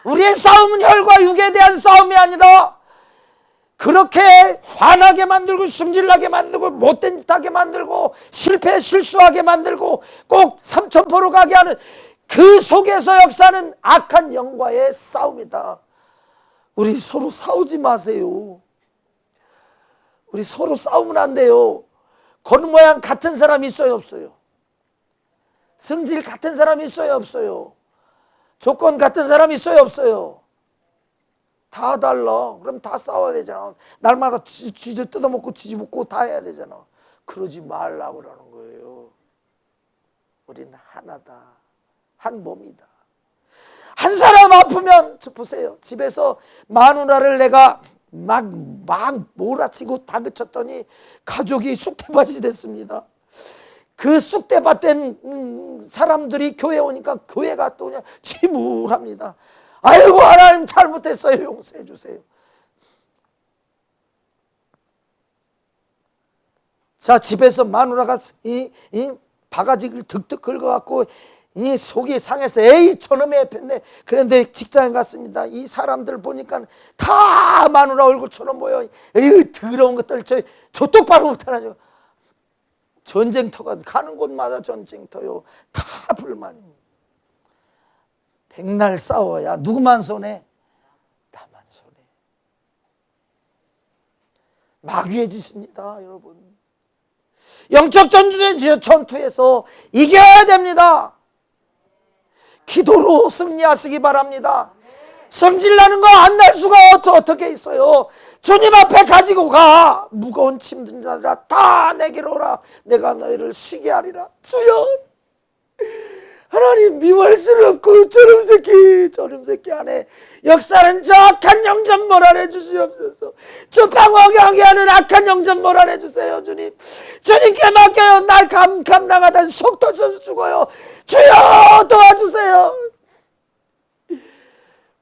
우리의 싸움은 혈과 육에 대한 싸움이 아니라 그렇게 화나게 만들고 승질나게 만들고 못된 짓 하게 만들고 실수하게 만들고 꼭 삼천포로 가게 하는 그 속에서 역사는 악한 영과의 싸움이다. 우리 서로 싸우지 마세요. 우리 서로 싸우면 안 돼요. 겉모양 같은 사람 있어요, 없어요? 성질 같은 사람 있어요, 없어요? 조건 같은 사람 있어요, 없어요? 다 달라. 그럼 다 싸워야 되잖아. 날마다 쥐질 뜯어먹고 뒤집고 다 해야 되잖아. 그러지 말라고 그러는 거예요. 우리는 하나다. 한 몸이다. 한 사람 아프면 보세요. 집에서 마누라를 내가 막 몰아치고 다그쳤더니 가족이 쑥대밭이 됐습니다. 그 쑥대밭 된 사람들이 교회 오니까 교회가 또 그냥 침울합니다. 아이고 하나님 잘못했어요. 용서해 주세요. 자, 집에서 마누라가 이 바가지를 득득 긁어갖고 이 속이 상해서 에이 저놈의 폈네. 그런데 직장에 갔습니다. 이 사람들 보니까 다 마누라 얼굴처럼 보여. 에이 더러운 것들 저 똑바로 못하나요. 전쟁터가 가는 곳마다 전쟁터요. 다 불만입니다. 백날 싸워야 누구만 손해? 나만 손해. 마귀의 짓입니다, 여러분. 영적 전투에서 이겨야 됩니다. 기도로 승리하시기 바랍니다. 성질나는 거 안 날 수가 어떻게 있어요? 주님 앞에 가지고 가. 무거운 짐 든 자들아 다 내게로 오라. 내가 너희를 쉬게 하리라. 주여, 하나님 미워할 수는 없고 저놈 새끼 안에 역사는 저 악한 영전 몰아내 주시옵소서. 저 방황하게 하는 악한 영전 몰아내 주세요. 주님, 주님께 맡겨요. 날 감당하다 속 터져서 죽어요. 주여 도와주세요.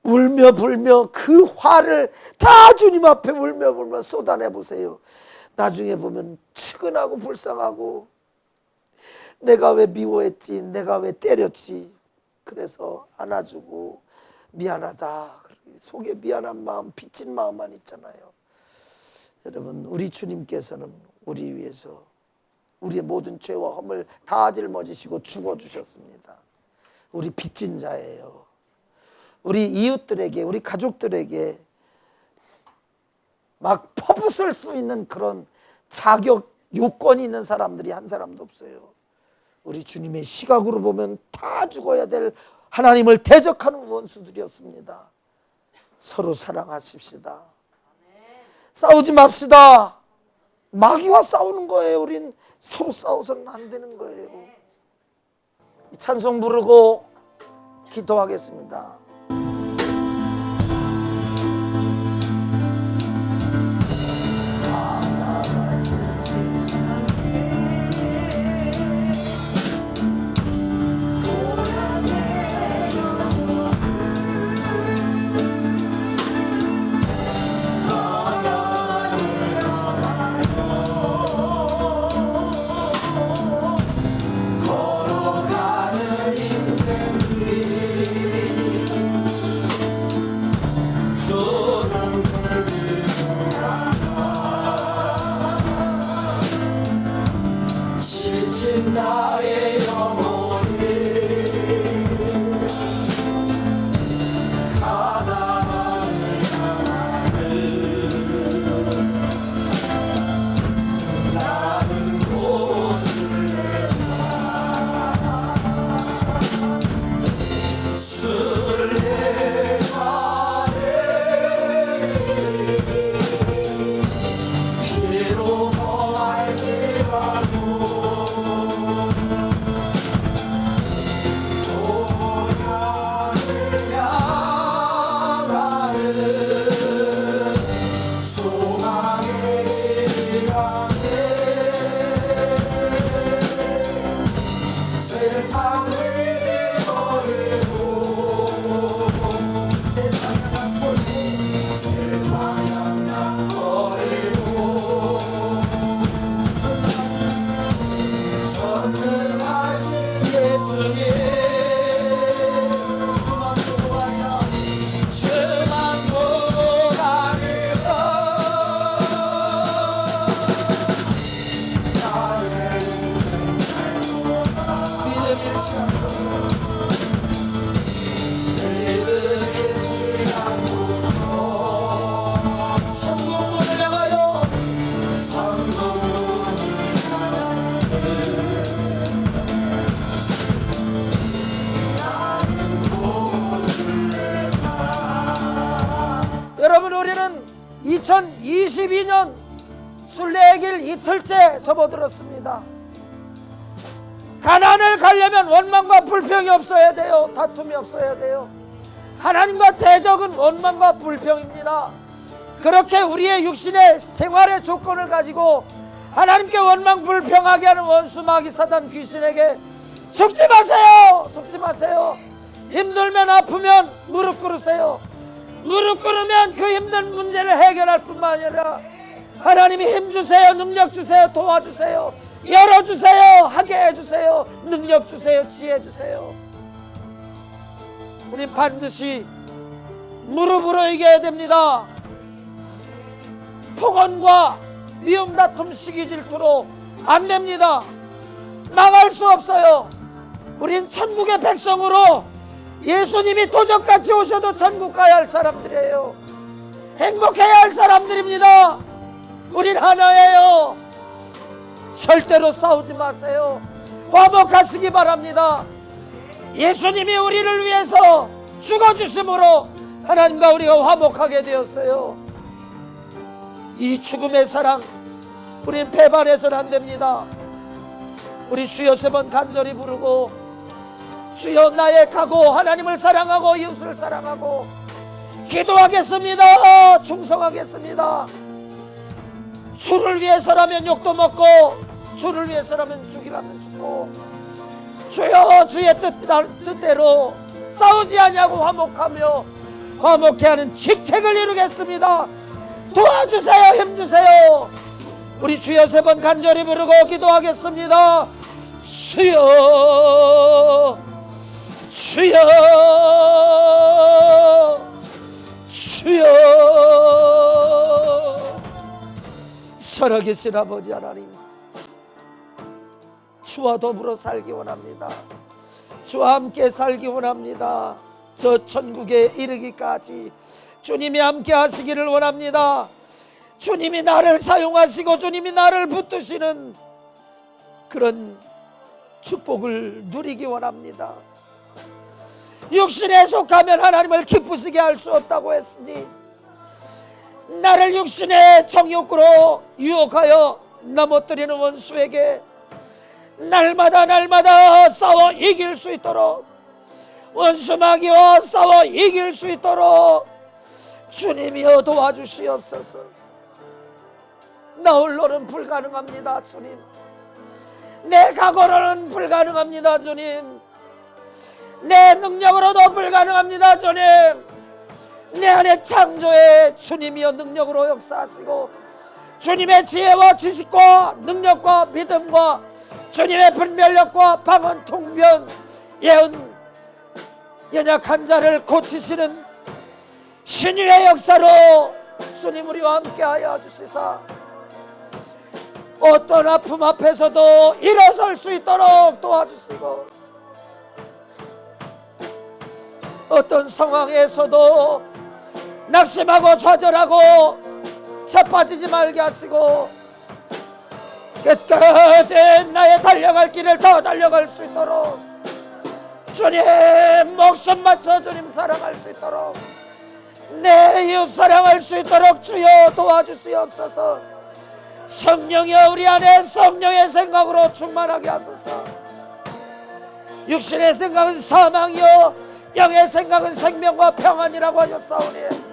울며 불며 그 화를 다 주님 앞에 울며 불며 쏟아내 보세요. 나중에 보면 측은하고 불쌍하고, 내가 왜 미워했지, 내가 왜 때렸지, 그래서 안아주고 미안하다, 속에 미안한 마음, 빚진 마음만 있잖아요. 여러분, 우리 주님께서는 우리 위해서 우리의 모든 죄와 허물 다 짊어지시고 죽어주셨습니다. 우리 빚진 자예요. 우리 이웃들에게, 우리 가족들에게 막 퍼붓을 수 있는 그런 자격, 요건이 있는 사람들이 한 사람도 없어요. 우리 주님의 시각으로 보면 다 죽어야 될 하나님을 대적하는 원수들이었습니다. 서로 사랑하십시다. 싸우지 맙시다. 마귀와 싸우는 거예요. 우린 서로 싸워서는 안 되는 거예요. 이 찬송 부르고 기도하겠습니다. 여러분, 우리는 2022년 순례의 길 이틀째 접어들었습니다. 가나안을 가려면 원망과 불평이 없어야 돼요. 다툼이 없어야 돼요. 하나님과 대적은 원망과 불평입니다. 그렇게 우리의 육신의 생활의 조건을 가지고 하나님께 원망 불평하게 하는 원수 마귀 사단 귀신에게 속지 마세요. 속지 마세요. 힘들면 아프면 무릎 꿇으세요. 무릎 꿇으면 그 힘든 문제를 해결할 뿐만 아니라 하나님이 힘주세요, 능력 주세요, 도와주세요, 열어주세요, 하게 해주세요, 능력 주세요, 지혜 주세요. 우리 반드시 무릎으로 이겨야 됩니다. 폭언과 미움, 다툼, 시기, 질투로 안 됩니다. 망할 수 없어요. 우린 천국의 백성으로 예수님이 도적같이 오셔도 천국 가야 할 사람들이에요. 행복해야 할 사람들입니다. 우린 하나예요. 절대로 싸우지 마세요. 화목하시기 바랍니다. 예수님이 우리를 위해서 죽어주심으로 하나님과 우리가 화목하게 되었어요. 이 죽음의 사랑, 우린 배반해서는 안 됩니다. 우리 주여 3번 간절히 부르고, 주여 나의 각오, 하나님을 사랑하고 이웃을 사랑하고 기도하겠습니다. 충성하겠습니다. 주를 위해서라면 욕도 먹고, 주를 위해서라면 죽이라면 죽고, 주여 주의 뜻대로 싸우지 아니하고 화목하며 화목케 하는 직책을 이루겠습니다. 도와주세요. 힘주세요. 우리 주여 3번 간절히 부르고 기도하겠습니다. 주여 주여 주여. 살아계신 아버지 하나님, 주와 더불어 살기 원합니다. 주와 함께 살기 원합니다. 저 천국에 이르기까지 주님이 함께 하시기를 원합니다. 주님이 나를 사용하시고 주님이 나를 붙드시는 그런 축복을 누리기 원합니다. 육신에 속하면 하나님을 기쁘시게 할 수 없다고 했으니 나를 육신의 정욕으로 유혹하여 넘어뜨리는 원수에게 날마다 싸워 이길 수 있도록, 원수 마귀와 싸워 이길 수 있도록 주님이여 도와주시옵소서. 나 홀로는 불가능합니다. 주님, 내 각오로는 불가능합니다. 주님, 내 능력으로도 불가능합니다. 주님, 내 안에 창조의 주님이여 능력으로 역사하시고 주님의 지혜와 지식과 능력과 믿음과 주님의 분별력과 방언, 통변, 예언, 연약한 자를 고치시는 신유의 역사로 주님 우리와 함께하여 주시사 어떤 아픔 앞에서도 일어설 수 있도록 도와주시고, 어떤 상황에서도 낙심하고 좌절하고 자빠지지 말게 하시고 끝까지 나의 달려갈 길을 더 달려갈 수 있도록 주님 목숨 맞춰 주님 사랑할 수 있도록, 내 이웃 사랑할 수 있도록 주여 도와주시옵소서. 성령이여 우리 안에 성령의 생각으로 충만하게 하소서. 육신의 생각은 사망이요 영의 생각은 생명과 평안이라고 하셨사오니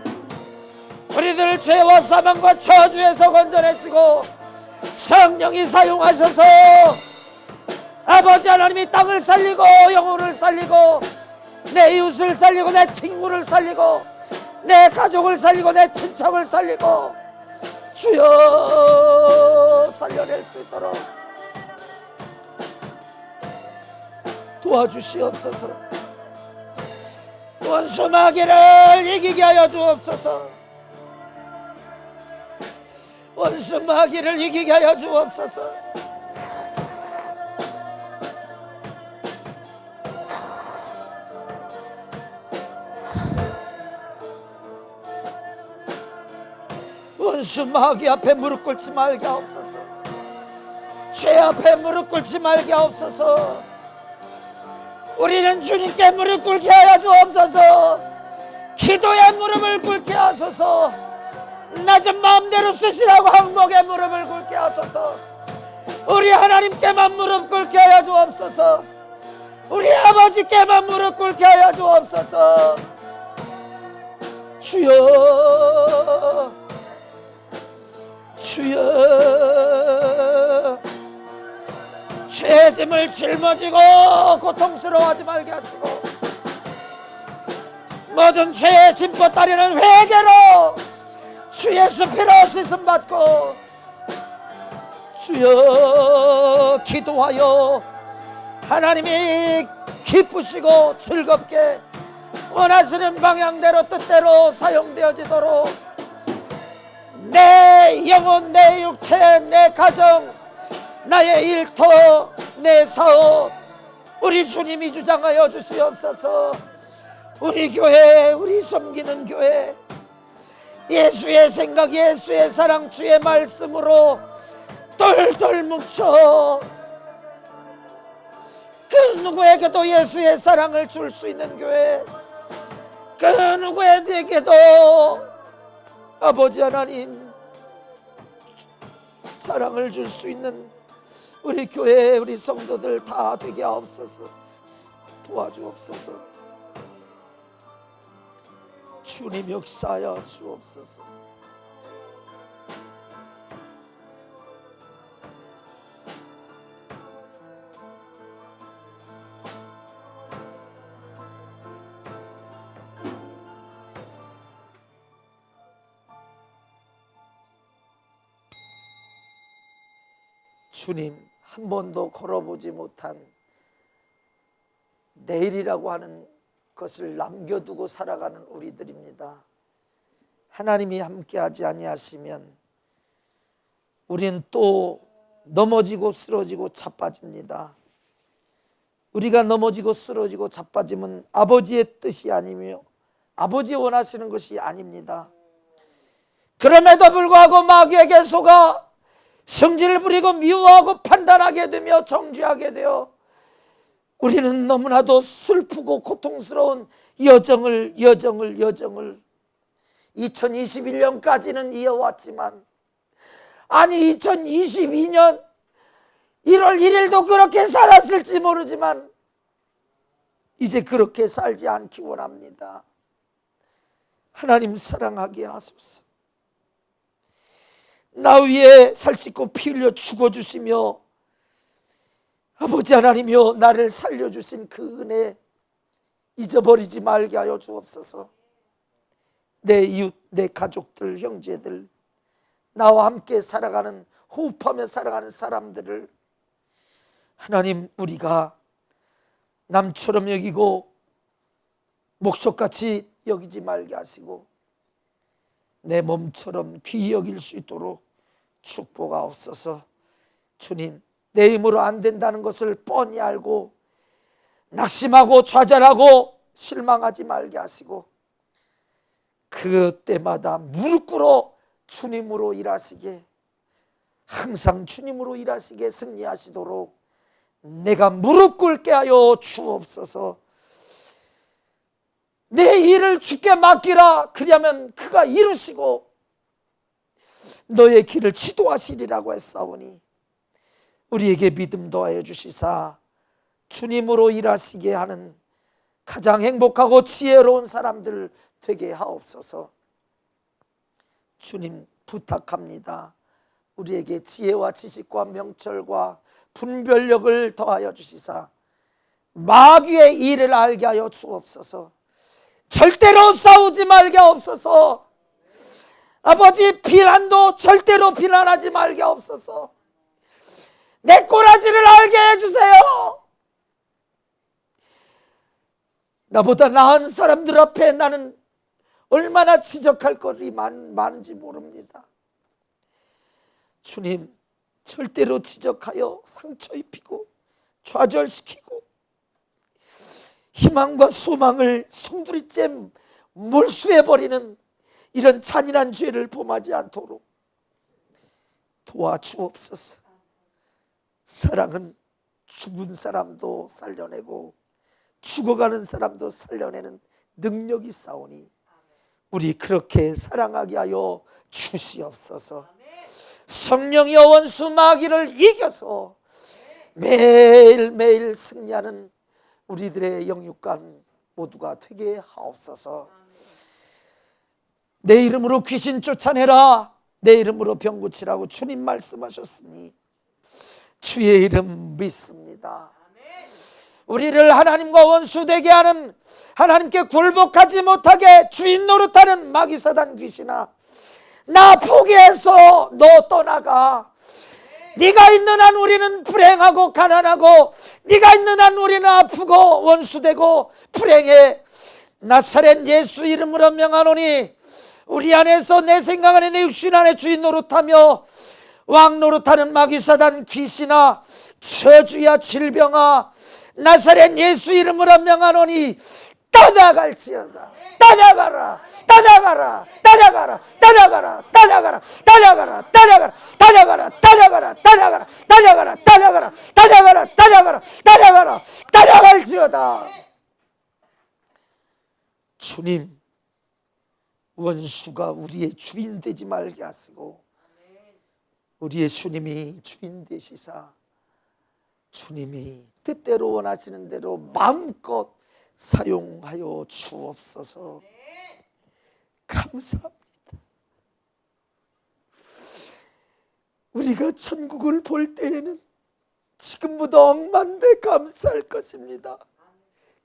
우리들 죄와 사망과 저주에서 건져내시고 성령이 사용하셔서 아버지 하나님이 땅을 살리고 영혼을 살리고 내 이웃을 살리고 내 친구를 살리고 내 가족을 살리고 내 친척을 살리고 주여 살려낼 수 있도록 도와주시옵소서. 원수 마귀를 이기게 하여 주옵소서. 원수 마귀를 이기게 하여 주옵소서. 원수 마귀 앞에 무릎 꿇지 말게 하옵소서. 죄 앞에 무릎 꿇지 말게 하옵소서. 우리는 주님께 무릎 꿇게 하여 주옵소서. 기도의 무릎을 꿇게 하소서. 낮은 마음대로 쓰시라고 항목의 무릎을 꿇게 하소서. 우리 하나님께만 무릎 꿇게 하여 주옵소서. 우리 아버지께만 무릎 꿇게 하여 주옵소서. 주여 주여, 죄짐을 짊어지고 고통스러워하지 말게 하시고 모든 죄의 짐보 따르는 회개로 주 예수 피로 씻음 받고 주여 기도하여 하나님이 기쁘시고 즐겁게 원하시는 방향대로 뜻대로 사용되어지도록 내 영혼, 내 육체, 내 가정, 나의 일터, 내 사업 우리 주님이 주장하여 주시옵소서. 우리 교회, 우리 섬기는 교회 예수의 생각, 예수의 사랑, 주의 말씀으로 똘똘 뭉쳐 그 누구에게도 예수의 사랑을 줄 수 있는 교회, 그 누구에게도 아버지 하나님 사랑을 줄 수 있는 우리 교회, 우리 성도들 다 되게 하옵소서. 도와주옵소서. 주님 역사하여 주옵소서. 주님, 한 번도 걸어보지 못한 내일이라고 하는 것을 남겨두고 살아가는 우리들입니다. 하나님이 함께하지 아니하시면 우리는 또 넘어지고 쓰러지고 자빠집니다. 우리가 넘어지고 쓰러지고 자빠짐은 아버지의 뜻이 아니며 아버지 원하시는 것이 아닙니다. 그럼에도 불구하고 마귀에게 속아 성질을 부리고 미워하고 판단하게 되며 정죄하게 되어 우리는 너무나도 슬프고 고통스러운 여정을 2021년까지는 이어왔지만, 아니 2022년 1월 1일도 그렇게 살았을지 모르지만 이제 그렇게 살지 않기 원합니다. 하나님 사랑하게 하소서. 나 위에 살찌고 피 흘려 죽어주시며 아버지 하나님이여 나를 살려주신 그 은혜 잊어버리지 말게 하여 주옵소서. 내 이웃, 내 가족들, 형제들, 나와 함께 살아가는, 호흡하며 살아가는 사람들을 하나님, 우리가 남처럼 여기고 목석같이 여기지 말게 하시고 내 몸처럼 귀히 여길 수 있도록 축복하옵소서. 주님, 내 힘으로 안 된다는 것을 뻔히 알고 낙심하고 좌절하고 실망하지 말게 하시고 그때마다 무릎 꿇어 주님으로 일하시게, 항상 주님으로 일하시게 승리하시도록 내가 무릎 꿇게 하여 주옵소서. 내 일을 주께 맡기라. 그리하면 그가 이루시고 너의 길을 지도하시리라고 했사오니 우리에게 믿음 더하여 주시사 주님으로 일하시게 하는 가장 행복하고 지혜로운 사람들 되게 하옵소서. 주님 부탁합니다. 우리에게 지혜와 지식과 명철과 분별력을 더하여 주시사 마귀의 일을 알게 하여 주옵소서. 절대로 싸우지 말게 하옵소서. 아버지, 비난도 절대로 비난하지 말게 하옵소서. 내 꼬라지를 알게 해주세요. 나보다 나은 사람들 앞에 나는 얼마나 지적할 것이 많은지 모릅니다. 주님, 절대로 지적하여 상처 입히고 좌절시키고 희망과 소망을 송두리째 몰수해버리는 이런 잔인한 죄를 범하지 않도록 도와주옵소서. 사랑은 죽은 사람도 살려내고 죽어가는 사람도 살려내는 능력이 있사오니 우리 그렇게 사랑하게 하여 주시옵소서. 성령이여 원수 마귀를 이겨서 매일매일 승리하는 우리들의 영육간 모두가 되게 하옵소서. 내 이름으로 귀신 쫓아내라, 내 이름으로 병 고치라고 주님 말씀하셨으니 주의 이름 믿습니다. 우리를 하나님과 원수되게 하는, 하나님께 굴복하지 못하게 주인 노릇하는 마귀 사단 귀신아, 나 포기해서 너 떠나가. 네가 있는 한 우리는 불행하고 가난하고 네가 있는 한 우리는 아프고 원수되고 불행해. 나사렛 예수 이름으로 명하노니 우리 안에서, 내 생각 안에, 내 육신 안에 주인 노릇하며 왕 노릇하는 마귀 사단 귀신아, 저주야 질병아, 나사렛 예수 이름으로 명하노니 떠나갈지어다. 따라가라, 따라가라, 따라가라, 따라가라, 따라가라, 따라가라, 따라가라, 따라가라, 따라가라, 따라가라, 따라가라, 따라가라, 따라가라, 따라가라, 따라가라, 따라갈지어다. 주님, 원수가 우리의 주인 되지 말게 하시고 우리의 주님이 주인 되시사 주님이 뜻대로 원하시는 대로 마음껏 사용하여 주옵소서. 감사합니다. 우리가 천국을 볼 때에는 지금보다 억만배 감사할 것입니다.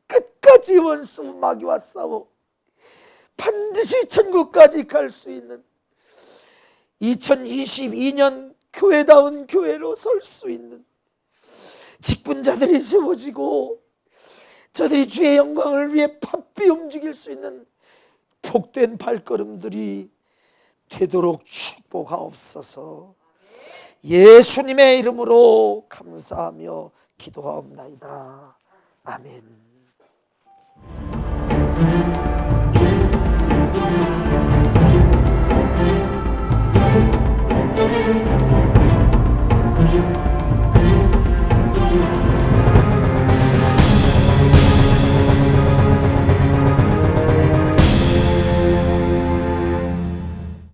끝까지 원수 마귀와 싸워 반드시 천국까지 갈 수 있는 2022년 교회다운 교회로 설 수 있는 직분자들이 세워지고 저들이 주의 영광을 위해 바삐 움직일 수 있는 복된 발걸음들이 되도록 축복하옵소서. 예수님의 이름으로 감사하며 기도하옵나이다. 아멘.